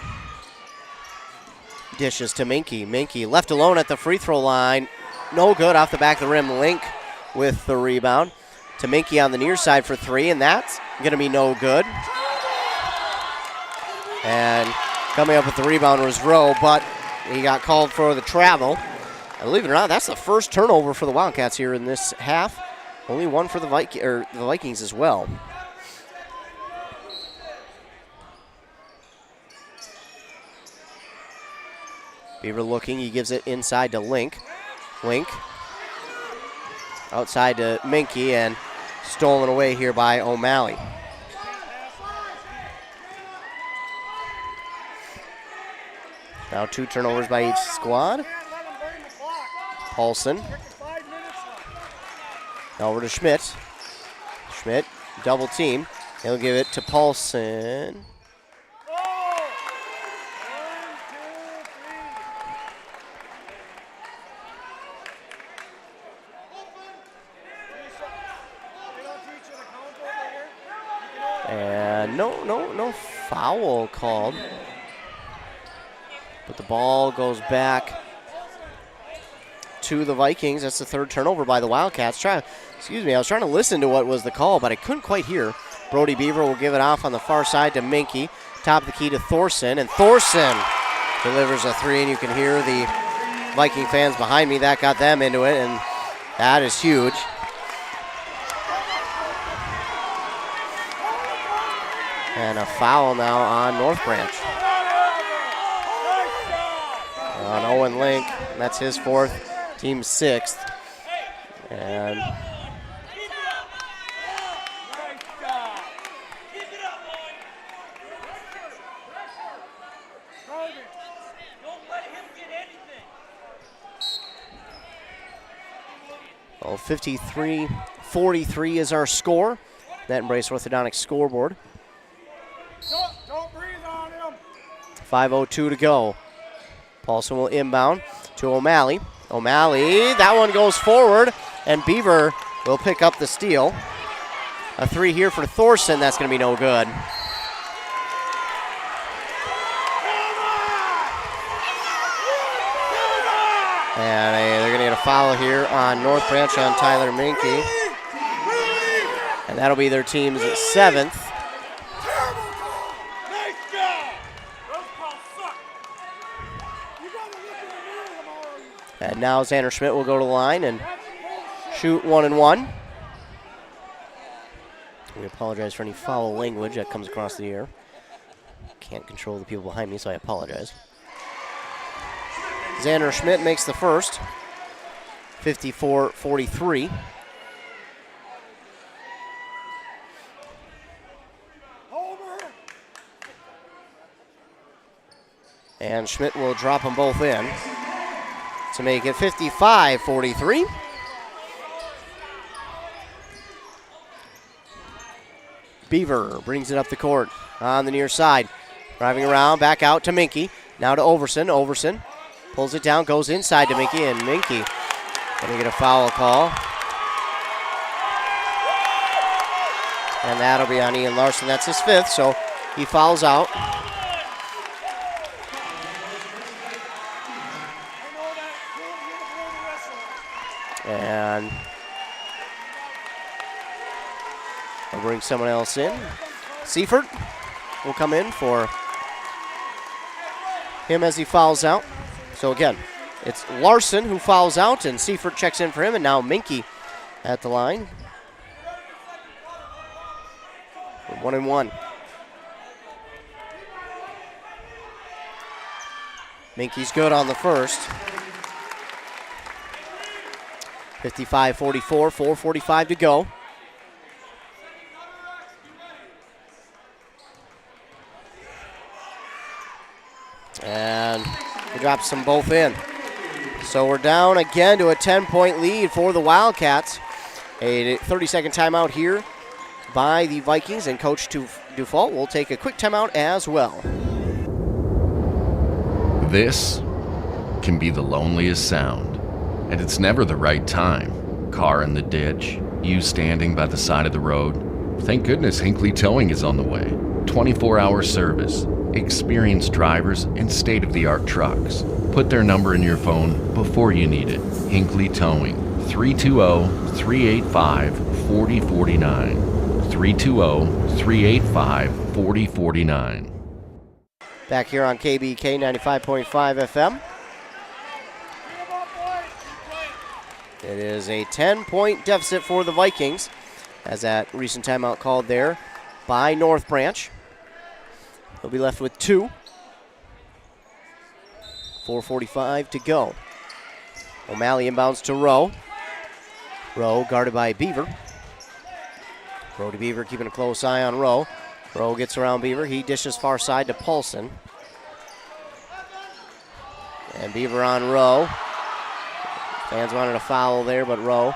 Dishes to Minky. Minky left alone at the free throw line. No good off the back of the rim. Link with the rebound. To Minky on the near side for 3, and that's going to be no good. And coming up with the rebound was Rowe, but he got called for the travel. And believe it or not, that's the first turnover for the Wildcats here in this half. Only one for the Vikings as well. Beaver looking, he gives it inside to Link. Link outside to Minky, and stolen away here by O'Malley. Now 2 turnovers by each squad. Paulson. Now over to Schmidt. Schmidt, double team. He'll give it to Paulson. And no foul called. But the ball goes back to the Vikings. That's the 3rd turnover by the Wildcats. I was trying to listen to what was the call, but I couldn't quite hear. Brody Beaver will give it off on the far side to Minky. Top of the key to Thorson, and Thorson delivers a 3, and you can hear the Viking fans behind me. That got them into it, and that is huge. And a foul now on North Branch. On Owen Link, that's his 4th, team's 6th. And well, 53-43 is our score. That Embrace Orthodontic scoreboard. Don't breathe on him. 5:02 to go. Paulson will inbound to O'Malley. O'Malley, that one goes forward, and Beaver will pick up the steal. A 3 here for Thorson. That's going to be no good. And they're going to get a foul here on North Branch on Tyler Minky. And that'll be their team's 7th. And now Xander Schmidt will go to the line and shoot 1 and 1. We apologize for any foul language that comes across the air. Can't control the people behind me, so I apologize. Xander Schmidt makes the first. 54-43. And Schmidt will drop them both in to make it 55-43. Beaver brings it up the court on the near side. Driving around, back out to Minky. Now to Overson. Overson pulls it down, goes inside to Minky, and Minky going to get a foul call. And that'll be on Ian Larson. That's his 5th, so he fouls out. And I'll bring someone else in. Seifert will come in for him as he fouls out. So again, it's Larson who fouls out, and Seifert checks in for him, and now Minky at the line. 1-1. Minky's good on the first. 55-44, 4:45 to go. And he drops them both in. So we're down again to a 10-point lead for the Wildcats. A 30-second timeout here by the Vikings, and Coach Dufault will take a quick timeout as well. This can be the loneliest sound, and it's never the right time. Car in the ditch, you standing by the side of the road. Thank goodness Hinckley Towing is on the way. 24-hour service, experienced drivers, and state-of-the-art trucks. Put their number in your phone before you need it. Hinckley Towing, 320-385-4049. 320-385-4049. Back here on KBK 95.5 FM. It is a 10-point deficit for the Vikings, as that recent timeout called there by North Branch. They'll be left with 2. 4:45 to go. O'Malley inbounds to Rowe. Rowe guarded by Beaver. Brody Beaver keeping a close eye on Rowe. Rowe gets around Beaver. He dishes far side to Paulson. And Beaver on Rowe. Fans wanted a foul there, but Rowe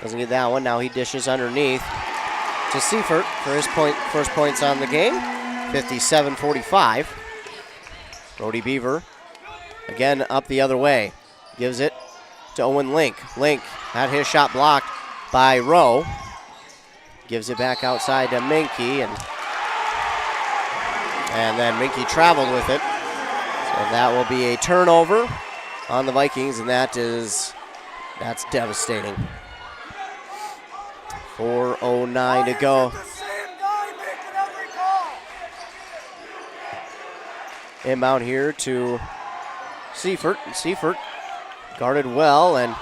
doesn't get that one. Now he dishes underneath to Seifert for his first points on the game. 57-45. Brody Beaver again up the other way. Gives it to Owen Link. Link had his shot blocked by Rowe. Gives it back outside to Minky, and then Minky traveled with it. So that will be a turnover on the Vikings, and that's devastating. 4:09 to go. Inbound here to Seifert. Seifert guarded well, and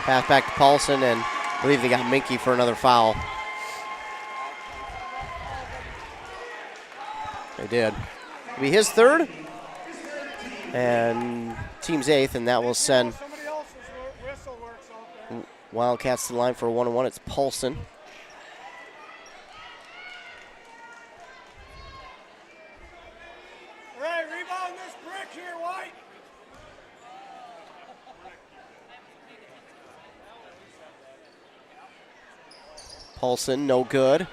pass back to Paulson, and I believe they got Minky for another foul. They did. It'll be his 3rd, and team's 8th, and that will send Wildcats to the line for a 1-on-1. It's Paulson. Ray, rebound this brick here, White. Paulson, no good.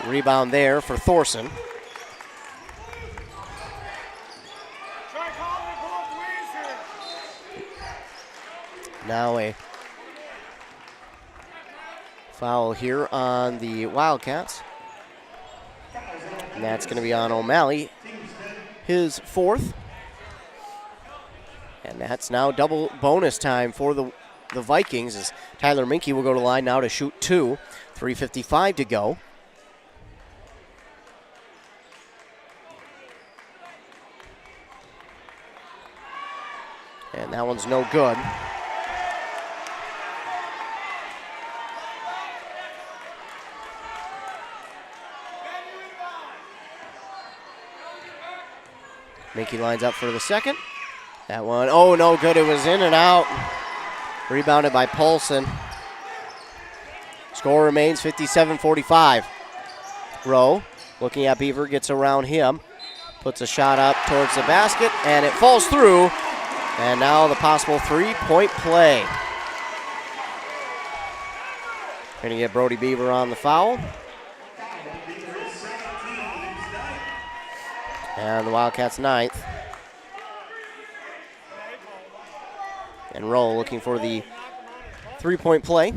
Rebound there for Thorson. Now a foul here on the Wildcats. And that's going to be on O'Malley, his 4th. And that's now double bonus time for the Vikings, as Tyler Minky will go to the line now to shoot 2. 3:55 to go. And that one's no good. Minky lines up for the second. That one, oh, no good. It was in and out. Rebounded by Paulson. Score remains 57-45. Rowe looking at Beaver, gets around him. Puts a shot up towards the basket, and it falls through. And now the possible 3-point play. Going to get Brody Beaver on the foul. And the Wildcats' ninth. And Rowe looking for the three-point play.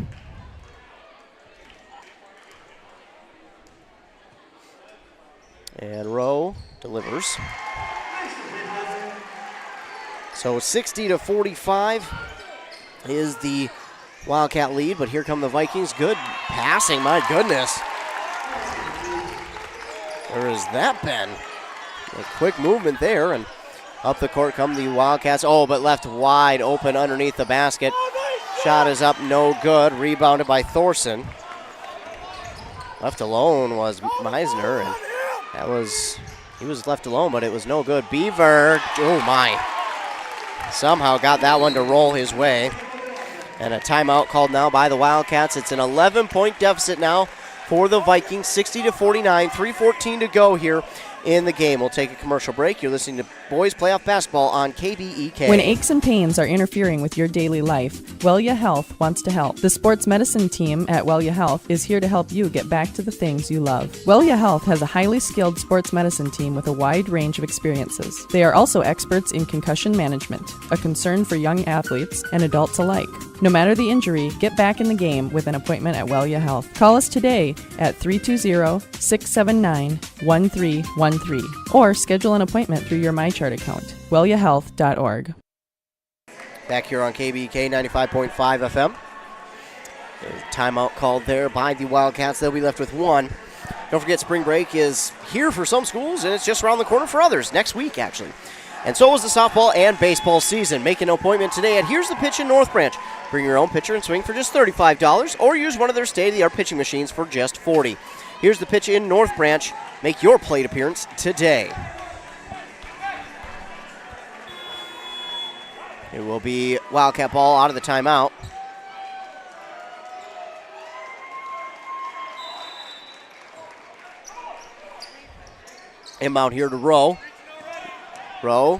And Rowe delivers. So 60-45 is the Wildcat lead, but here come the Vikings. Good passing, my goodness. Where has that been? A quick movement there, and up the court come the Wildcats. Oh, but left wide open underneath the basket. Shot is up, no good. Rebounded by Thorson. Left alone was Meisner, and he was left alone, but it was no good. Beaver, oh my. Somehow got that one to roll his way. And a timeout called now by the Wildcats. It's an 11-point deficit now for the Vikings, 60-49, 3:14 to go here in the game. We'll take a commercial break. You're listening to Boys Playoff Basketball on KBEK. When aches and pains are interfering with your daily life, Wellia Health wants to help. The sports medicine team at Wellia Health is here to help you get back to the things you love. Wellia Health has a highly skilled sports medicine team with a wide range of experiences. They are also experts in concussion management, a concern for young athletes and adults alike. No matter the injury, get back in the game with an appointment at Wellia Health. Call us today at 320-679-1313 or schedule an appointment through your MyChart account, welliahealth.org. Back here on KBK 95.5 FM. There's a timeout called there by the Wildcats. They'll be left with one. Don't forget, spring break is here for some schools, and it's just around the corner for others, next week actually. And so is the softball and baseball season. Make an appointment today at Here's the Pitch in North Branch. Bring your own pitcher and swing for just $35 or use one of their state-of-the-art pitching machines for just $40. Here's the Pitch in North Branch. Make your plate appearance today. It will be Wildcat ball out of the timeout. Inbound here to Rowe. Rowe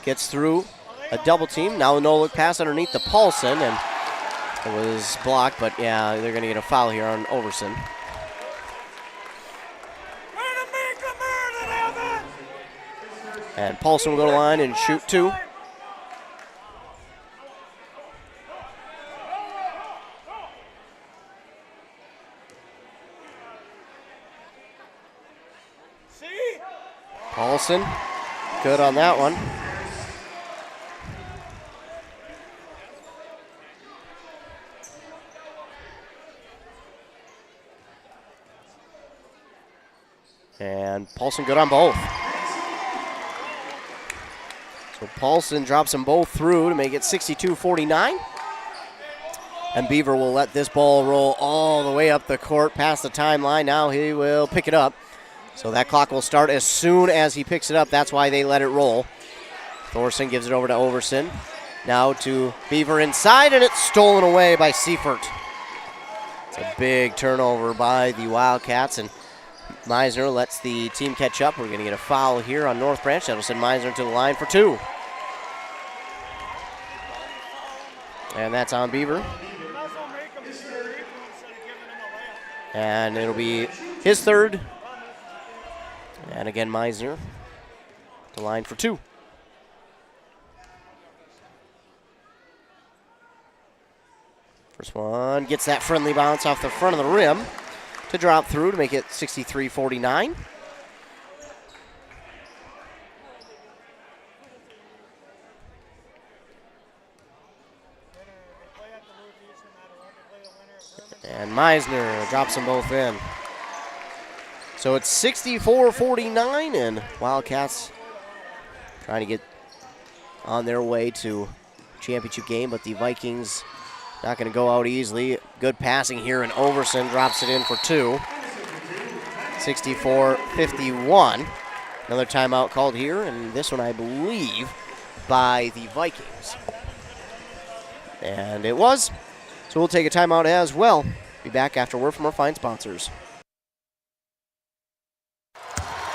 gets through a double team. Now a no-look pass underneath the Paulson, and it was blocked, but yeah, they're going to get a foul here on Overson. And Paulson will go to the line and shoot two. Paulson, good on that one. And Paulson good on both. So Paulson drops them both through to make it 62-49. And Beaver will let this ball roll all the way up the court past the timeline. Now he will pick it up. So that clock will start as soon as he picks it up. That's why they let it roll. Thorson gives it over to Overson. Now to Beaver inside, and it's stolen away by Seifert. It's a big turnover by the Wildcats, and Meisner lets the team catch up. We're going to get a foul here on North Branch. That'll send Meisner to the line for two. And that's on Beaver. And it'll be his third. And again, Meisner to line for two. First one gets that friendly bounce off the front of the rim to drop through to make it 63-49. And Meisner drops them both in. So it's 64-49, and Wildcats trying to get on their way to championship game, but the Vikings not going to go out easily. Good passing here, and Overson drops it in for two. 64-51. Another timeout called here, and this one, I believe, by the Vikings. And it was. So we'll take a timeout as well. Be back after word from our fine sponsors.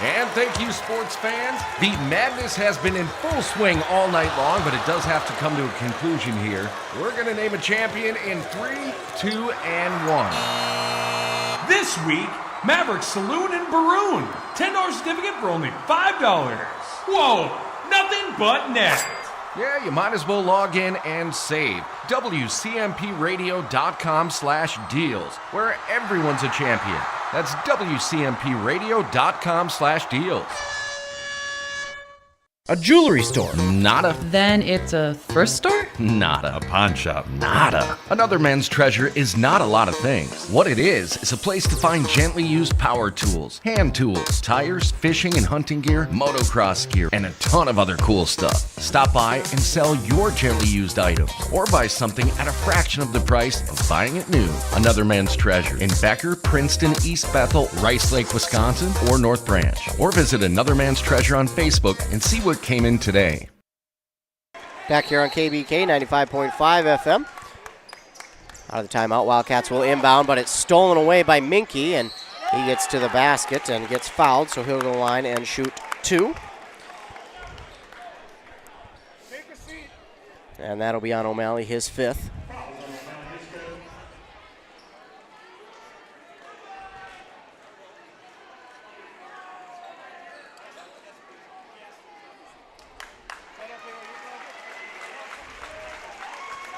And thank you, sports fans. The madness has been in full swing all night long, but it does have to come to a conclusion here. We're going to name a champion in 3, 2, and 1. This week, Maverick Saloon in Baroon. $10 certificate for only $5. Whoa, nothing but net. Yeah, you might as well log in and save. WCMPradio.com/deals, where everyone's a champion. That's WCMPradio.com/deals. A jewelry store. Nada. Then it's a thrift store? Nada. A pawn shop. Nada. Another Men's Treasure is not a lot of things. What it is a place to find gently used power tools, hand tools, tires, fishing and hunting gear, motocross gear, and a ton of other cool stuff. Stop by and sell your gently used items, or buy something at a fraction of the price of buying it new. Another Men's Treasure in Becker, Princeton, East Bethel, Rice Lake, Wisconsin, or North Branch. Or visit Another Man's Treasure on Facebook and see what came in today. Back here on KBK 95.5 FM. Out of the timeout, Wildcats will inbound, but it's stolen away by Minky, and he gets to the basket and gets fouled, so he'll go to the line and shoot 2. And that'll be on O'Malley, his 5th.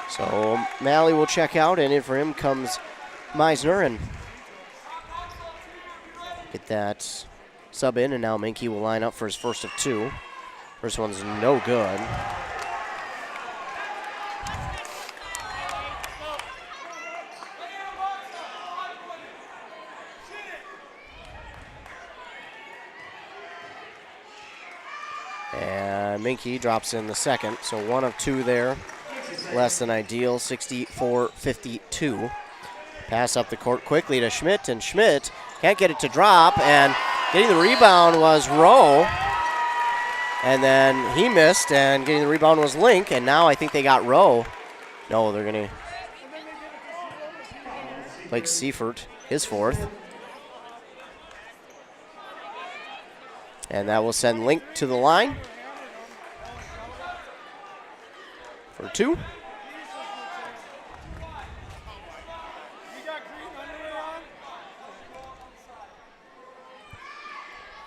So Malley will check out, and in for him comes Meisner, and get that sub in, and now Minky will line up for his first of 2. First one's no good. And Minky drops in the second, so 1 of 2 there. Less than ideal, 64-52. Pass up the court quickly to Schmidt, and Schmidt can't get it to drop, and getting the rebound was Rowe. And then he missed, and getting the rebound was Link, and now I think they got Rowe. No, they're going to Blake Seifert, his 4th. And that will send Link to the line for 2.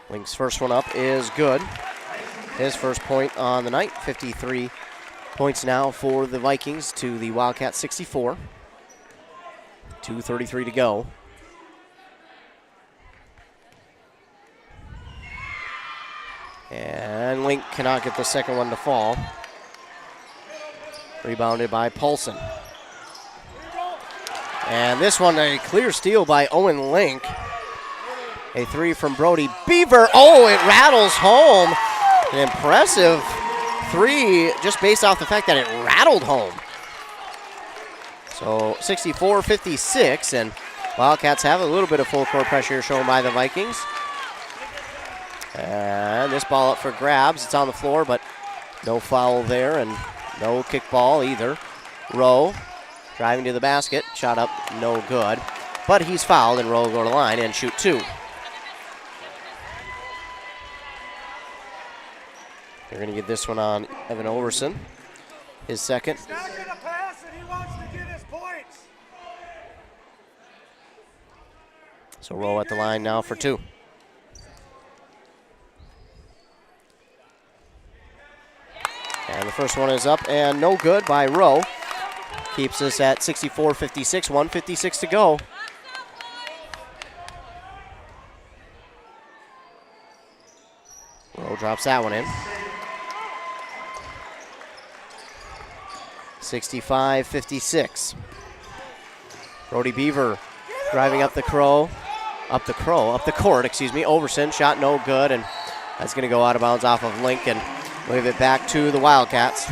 Link's first one up is good. His first point on the night, 53 points now for the Vikings to the Wildcats 64. 2:33 to go. And Link cannot get the second one to fall. Rebounded by Paulson. And this one, a clear steal by Owen Link. A 3 from Brody Beaver. Oh, it rattles home. An impressive 3 just based off the fact that it rattled home. So 64-56, and Wildcats have a little bit of full court pressure shown by the Vikings. And this ball up for grabs. It's on the floor, but no foul there, and no kickball either. Rowe driving to the basket. Shot up, no good. But he's fouled, and Rowe will go to the line and shoot 2. They're going to get this one on Evan Overson, his second. He's not going to pass it. He wants to get his points. So Rowe at the line now for 2. And the first one is up and no good by Rowe. Keeps us at 64-56, 1:56 to go. Rowe drops that one in. 65-56. Brody Beaver driving up the court, Overson, shot no good, and that's going to go out of bounds off of Lincoln. Move it back to the Wildcats.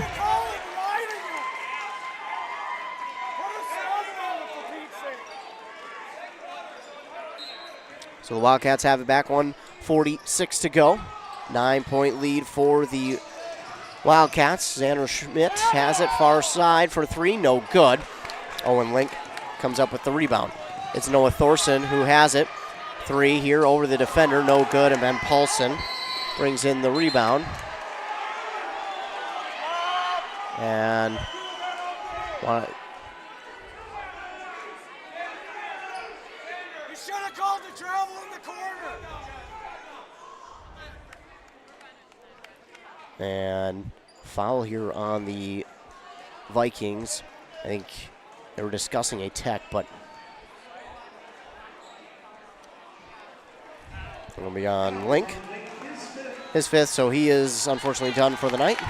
So the Wildcats have it back, 1:46 to go. 9-point lead for the Wildcats. Xander Schmidt has it far side for 3, no good. Owen Link comes up with the rebound. It's Noah Thorson who has it. Three here over the defender, no good, and then Paulson brings in the rebound. And You should have called the travel in the corner. And foul here on the Vikings. I think they were discussing a tech, but it'll be on Link. His fifth, so he is unfortunately done for the night.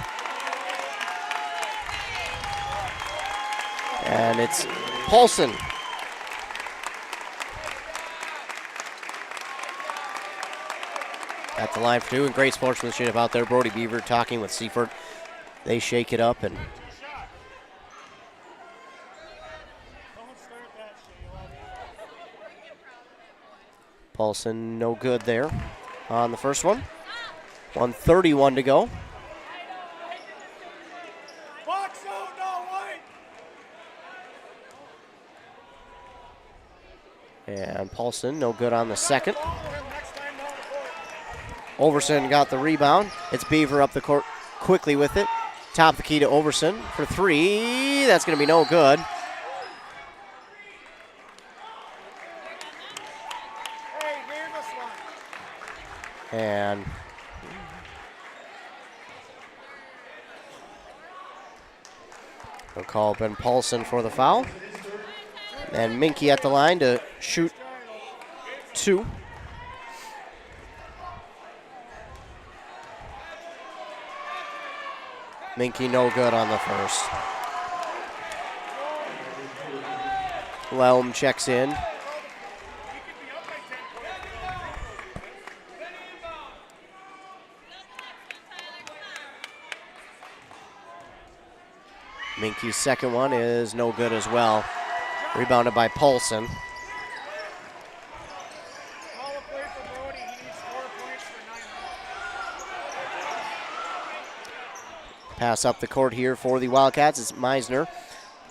And it's Paulson. At the line for two, and great sportsmanship out there. Brody Beaver talking with Seifert. They shake it up, and Paulson no good there on the first one. 1:31 to go. Box out, no white. And Paulson no good on the second. Overson got the rebound. It's Beaver up the court quickly with it. Top of the key to Overson for three. That's going to be no good. And we'll call Ben Paulson for the foul. And Minky at the line to shoot two. Minky no good on the first. Lelm checks in. Minky's second one is no good as well. Rebounded by Paulson. Pass up the court here for the Wildcats. It's Meisner.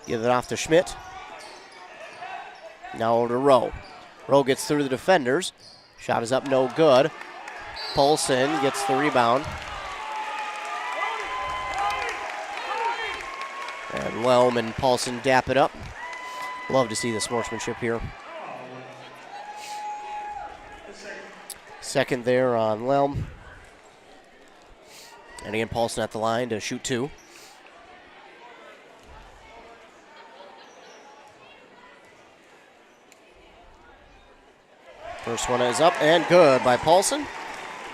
Give it off to Schmidt. Now over to Rowe. Rowe gets through the defenders. Shot is up, no good. Paulson gets the rebound. And Lelm and Paulson dap it up. Love to see the sportsmanship here. Second there on Lelm. And again, Paulson at the line to shoot two. First one is up and good by Paulson.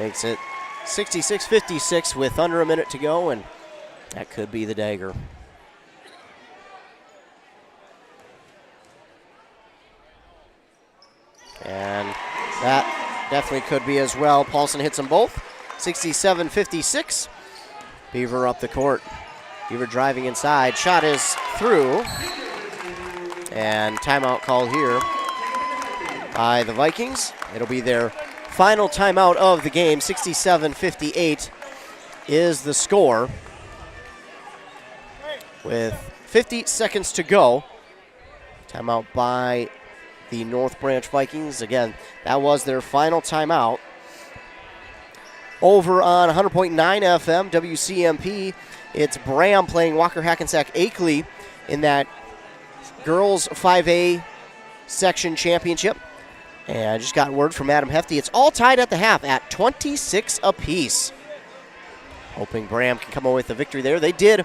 Makes it 66-56 with under a minute to go, and that could be the dagger. And that definitely could be as well. Paulson hits them both. 67-56. Beaver up the court. Beaver driving inside. Shot is through. And timeout called here by the Vikings. It'll be their final timeout of the game. 67-58 is the score. With 50 seconds to go. Timeout by the North Branch Vikings. Again, that was their final timeout. Over on 100.9 FM, WCMP, it's Bram playing Walker Hackensack Akeley in that girls 5A section championship. And I just got word from Adam Hefty. It's all tied at the half at 26 apiece. Hoping Bram can come away with the victory there. They did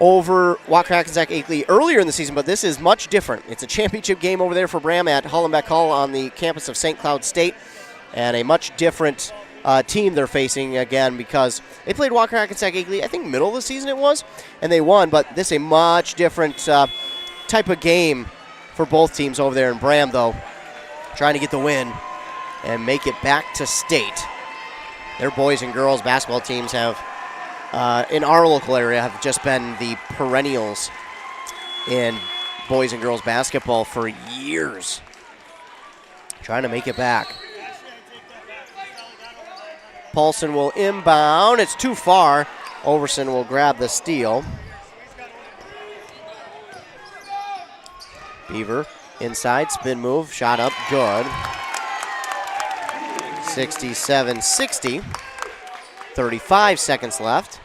over Walker Hackensack Akeley earlier in the season, but this is much different. It's a championship game over there for Bram at Hollenbeck Hall on the campus of St. Cloud State, and a much different team they're facing again because they played Walker Hackensack Akeley, I think middle of the season it was, and they won, but this is a much different type of game for both teams over there. And Bram, though, trying to get the win and make it back to state. Their boys and girls basketball teams have, in our local area, have just been the perennials in boys and girls basketball for years. Trying to make it back. Paulson will inbound. It's too far. Overson will grab the steal. Beaver inside, spin move, shot up, good. 67-60. 35 seconds left.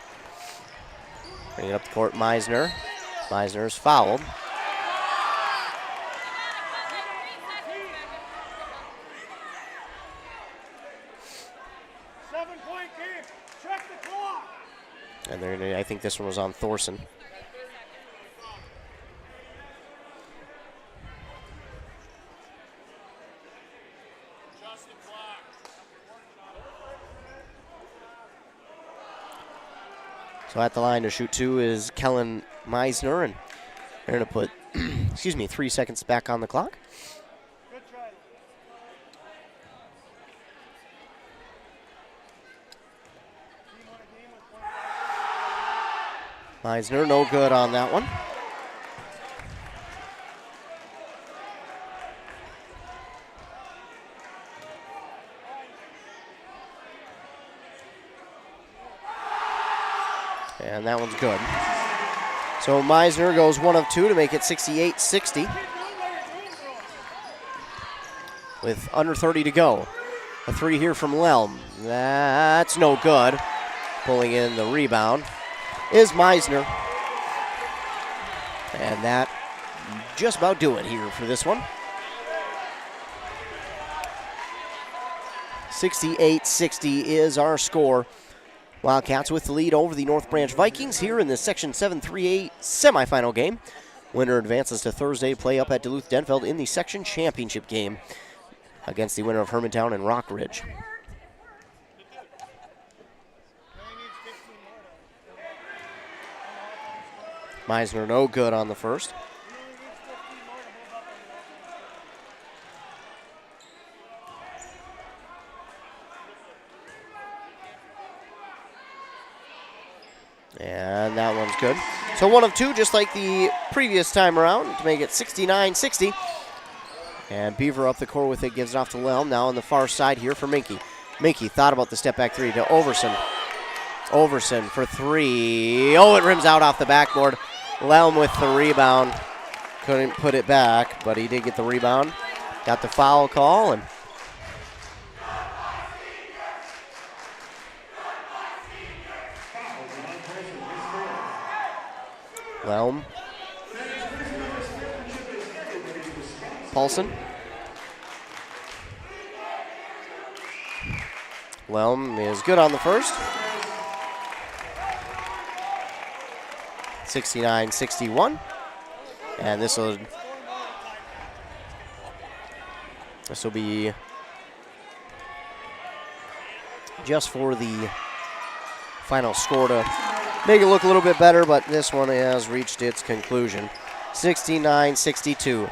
Bring it up the court, Meisner. Meisner's fouled. And I think this one was on Thorson. So at the line to shoot two is Kellen Meisner, and they're going to put, 3 seconds back on the clock. Meisner, no good on that one. And that one's good. So Meisner goes 1 of 2 to make it 68-60. With under 30 to go. A 3 here from Lelm. That's no good. Pulling in the rebound is Meisner. And that just about do it here for this one. 68-60 is our score. Wildcats with the lead over the North Branch Vikings here in the Section 7-3A semifinal game. Winner advances to Thursday play up at Duluth-Denfeld in the section championship game against the winner of Hermantown and Rockridge. Meisner no good on the first. And that one's good. So 1 of 2, just like the previous time around, to make it 69-60. And Beaver up the court with it, gives it off to Lelm. Now on the far side here for Minke. Minke thought about the step back 3 to Overson. Overson for 3. Oh, it rims out off the backboard. Lelm with the rebound. Couldn't put it back, but he did get the rebound. Got the foul call, and Lelm. Paulson. Lelm is good on the first. 69-61. And this will be just for the final score to make it look a little bit better, but this one has reached its conclusion. 69-62.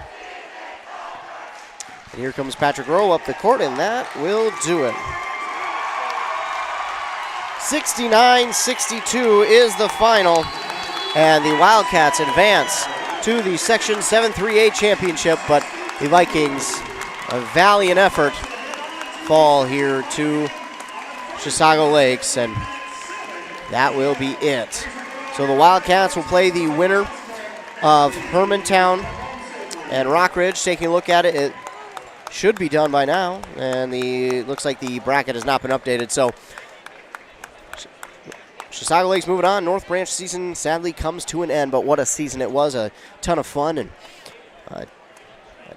And here comes Patrick Rowe up the court, and that will do it. 69-62 is the final, and the Wildcats advance to the Section 7-3A championship, but the Vikings, a valiant effort, fall here to Chisago Lakes, and that will be it. So the Wildcats will play the winner of Hermantown and Rockridge. Taking a look at it, it should be done by now, and looks like the bracket has not been updated. So Chisago Lakes moving on. North Branch season sadly comes to an end, but what a season it was. A ton of fun and a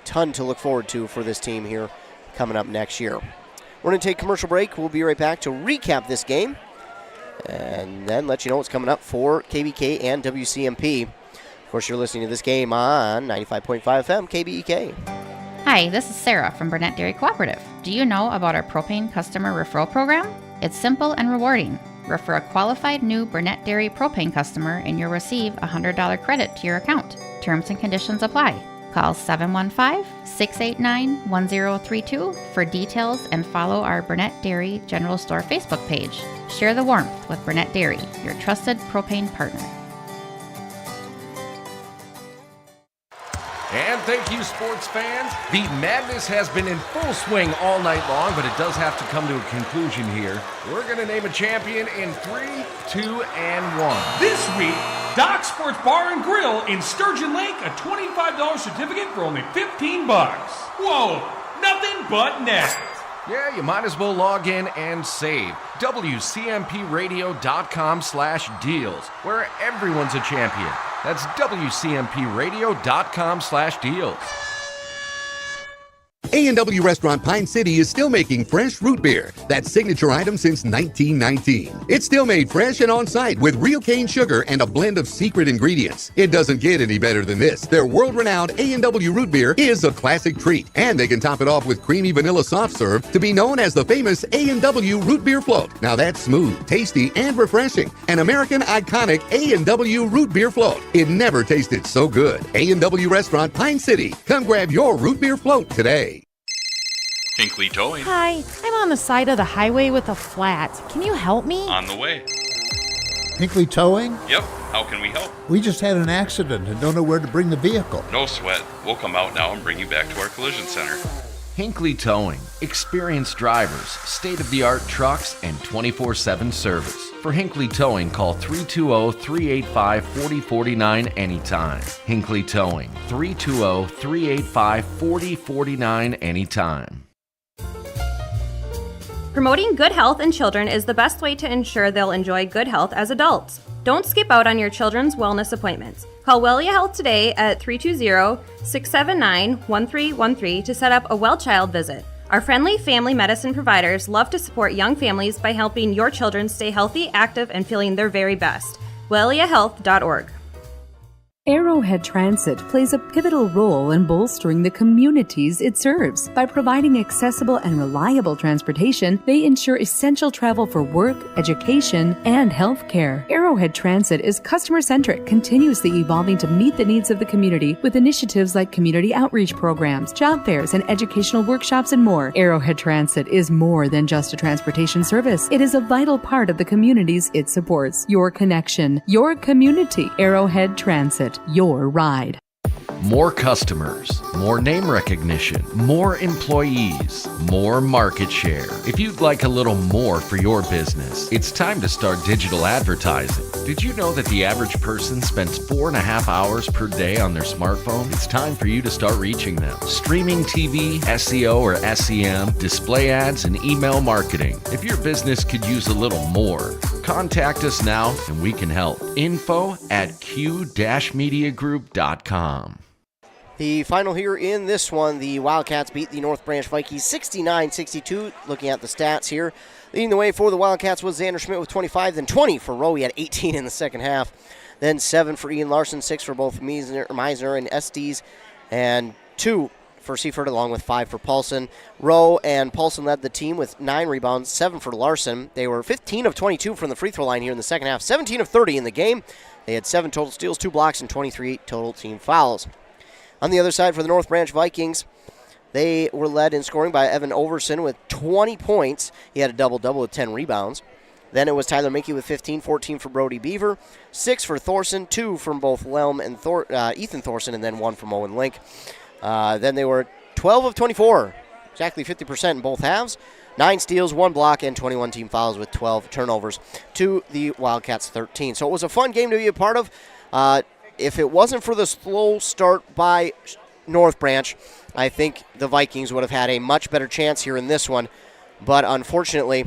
ton to look forward to for this team here coming up next year. We're going to take a commercial break. We'll be right back to recap this game and then let you know what's coming up for KBK and WCMP. Of course, you're listening to this game on 95.5 FM KBEK. Hi, this is Sarah from Burnett Dairy Cooperative. Do you know about our propane customer referral program? It's simple and rewarding. Refer a qualified new Burnett Dairy propane customer and you'll receive a $100 credit to your account. Terms and conditions apply. Call 715-689-1032 for details and follow our Burnett Dairy General Store Facebook page. Share the warmth with Burnett Dairy, your trusted propane partner. And thank you, sports fans. The madness has been in full swing all night long, but it does have to come to a conclusion here. We're going to name a champion in 3, 2, and 1. This week, Doc Sports Bar and Grill in Sturgeon Lake, a $25 certificate for only $15. Whoa, nothing but net. Yeah, you might as well log in and save. WCMPradio.com/deals, where everyone's a champion. That's WCMPradio.com/deals. A&W Restaurant Pine City is still making fresh root beer, that signature item since 1919. It's still made fresh and on-site with real cane sugar and a blend of secret ingredients. It doesn't get any better than this. Their world-renowned A&W root beer is a classic treat, and they can top it off with creamy vanilla soft serve to be known as the famous A&W root beer float. Now that's smooth, tasty, and refreshing. An American iconic A&W root beer float. It never tasted so good. A&W Restaurant Pine City. Come grab your root beer float today. Hinkley Towing. Hi, I'm on the side of the highway with a flat. Can you help me? On the way. Hinkley Towing? Yep. How can we help? We just had an accident and don't know where to bring the vehicle. No sweat. We'll come out now and bring you back to our collision center. Hinkley Towing. Experienced drivers, state-of-the-art trucks, and 24/7 service. For Hinkley Towing, call 320-385-4049 anytime. Hinkley Towing. 320-385-4049 anytime. Promoting good health in children is the best way to ensure they'll enjoy good health as adults. Don't skip out on your children's wellness appointments. Call Wellia Health today at 320-679-1313 to set up a Well Child visit. Our friendly family medicine providers love to support young families by helping your children stay healthy, active, and feeling their very best. WelliaHealth.org. Arrowhead Transit plays a pivotal role in bolstering the communities it serves. By providing accessible and reliable transportation, they ensure essential travel for work, education, and healthcare. Arrowhead Transit is customer-centric, continuously evolving to meet the needs of the community with initiatives like community outreach programs, job fairs, and educational workshops and more. Arrowhead Transit is more than just a transportation service. It is a vital part of the communities it supports. Your connection, your community. Arrowhead Transit. Your ride. More customers, more name recognition, more employees, more market share. If you'd like a little more for your business, it's time to start digital advertising. Did you know that the average person spends 4.5 hours per day on their smartphone? It's time for you to start reaching them. Streaming TV, SEO or SEM, display ads, and email marketing. If your business could use a little more, contact us now and we can help. info@q-mediagroup.com. The final here in this one, the Wildcats beat the North Branch Vikings 69-62. Looking at the stats here, leading the way for the Wildcats was Xander Schmidt with 25, then 20 for Rowe. He had 18 in the second half. Then 7 for Ian Larson, 6 for both Meisner and Estes, and 2 for Seifert, along with 5 for Paulson. Rowe and Paulson led the team with 9 rebounds, 7 for Larson. They were 15 of 22 from the free throw line here in the second half, 17 of 30 in the game. They had 7 total steals, 2 blocks, and 23 total team fouls. On the other side for the North Branch Vikings, they were led in scoring by Evan Overson with 20 points. He had a double-double with 10 rebounds. Then it was Tyler Minkey with 15, 14 for Brody Beaver, 6 for Thorson, 2 from both Lelm and Ethan Thorson, and then 1 from Owen Link. Then they were 12 of 24, exactly 50% in both halves. 9 steals, 1 block, and 21 team fouls with 12 turnovers to the Wildcats 13. So it was a fun game to be a part of. If it wasn't for the slow start by North Branch, I think the Vikings would have had a much better chance here in this one. But unfortunately,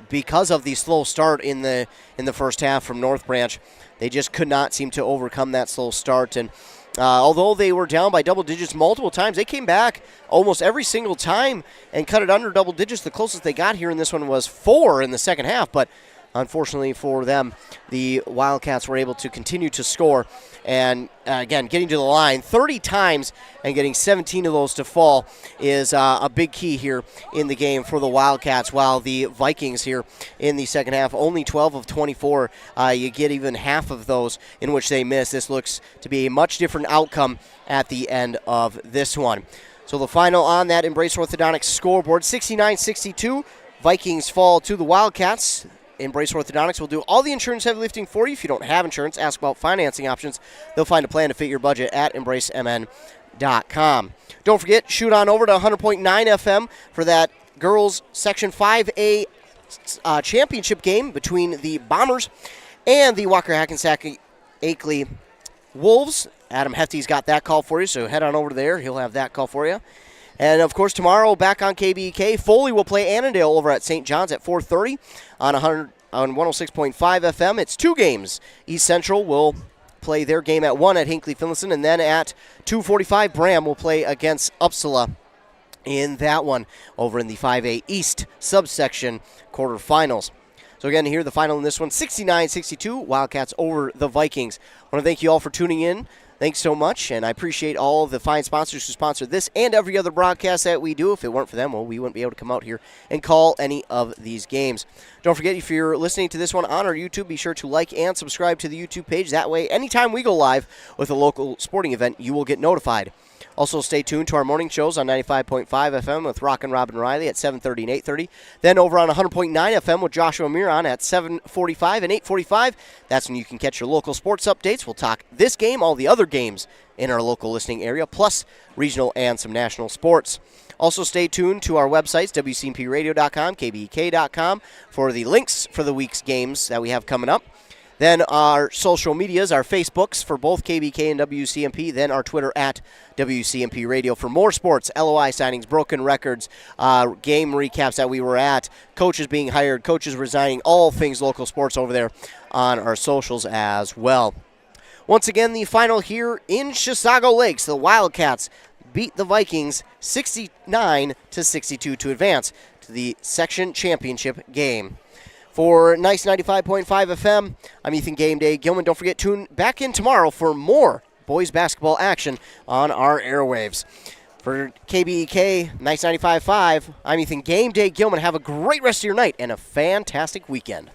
because of the slow start in the first half from North Branch, they just could not seem to overcome that slow start. And although they were down by double digits multiple times, they came back almost every single time and cut it under double digits. The closest they got here in this one was 4 in the second half, but unfortunately for them, the Wildcats were able to continue to score. And again, getting to the line 30 times and getting 17 of those to fall is a big key here in the game for the Wildcats, while the Vikings here in the second half, only 12 of 24. You get even half of those in which they miss. This looks to be a much different outcome at the end of this one. So the final on that Embrace Orthodontics scoreboard, 69-62. Vikings fall to the Wildcats. Embrace Orthodontics will do all the insurance heavy lifting for you. If you don't have insurance, ask about financing options. They'll find a plan to fit your budget at embracemn.com. Don't forget, shoot on over to 100.9 FM for that girls Section 5A championship game between the Bombers and the Walker Hackensack Akeley Wolves. Adam Hefty's got that call for you, so head on over there. He'll have that call for you. And, of course, tomorrow back on KBEK, Foley will play Annandale over at St. John's at 4:30 on 106.5 FM. It's 2 games. East Central will play their game at 1 at Hinckley-Finlayson, and then at 2:45, Bram will play against Uppsala in that one over in the 5A East subsection quarterfinals. So again, here the final in this one, 69-62, Wildcats over the Vikings. I want to thank you all for tuning in. Thanks so much, and I appreciate all the fine sponsors who sponsor this and every other broadcast that we do. If it weren't for them, well, we wouldn't be able to come out here and call any of these games. Don't forget, if you're listening to this one on our YouTube, be sure to like and subscribe to the YouTube page. That way, anytime we go live with a local sporting event, you will get notified. Also, stay tuned to our morning shows on 95.5 FM with Rock and Robin Riley at 7:30 and 8:30. Then over on 100.9 FM with Joshua Miron at 7:45 and 8:45. That's when you can catch your local sports updates. We'll talk this game, all the other games in our local listening area, plus regional and some national sports. Also, stay tuned to our websites, WCMPradio.com, KBEK.com, for the links for the week's games that we have coming up. Then our social medias, our Facebooks for both KBK and WCMP. Then our Twitter at WCMP Radio for more sports, LOI signings, broken records, game recaps that we were at, coaches being hired, coaches resigning, all things local sports over there on our socials as well. Once again, the final here in Chisago Lakes. The Wildcats beat the Vikings 69-62 to advance to the section championship game. For Nice 95.5 FM, I'm Ethan Game Day Gilman. Don't forget, tune back in tomorrow for more boys basketball action on our airwaves. For KBEK Nice 95.5, I'm Ethan Game Day Gilman. Have a great rest of your night and a fantastic weekend.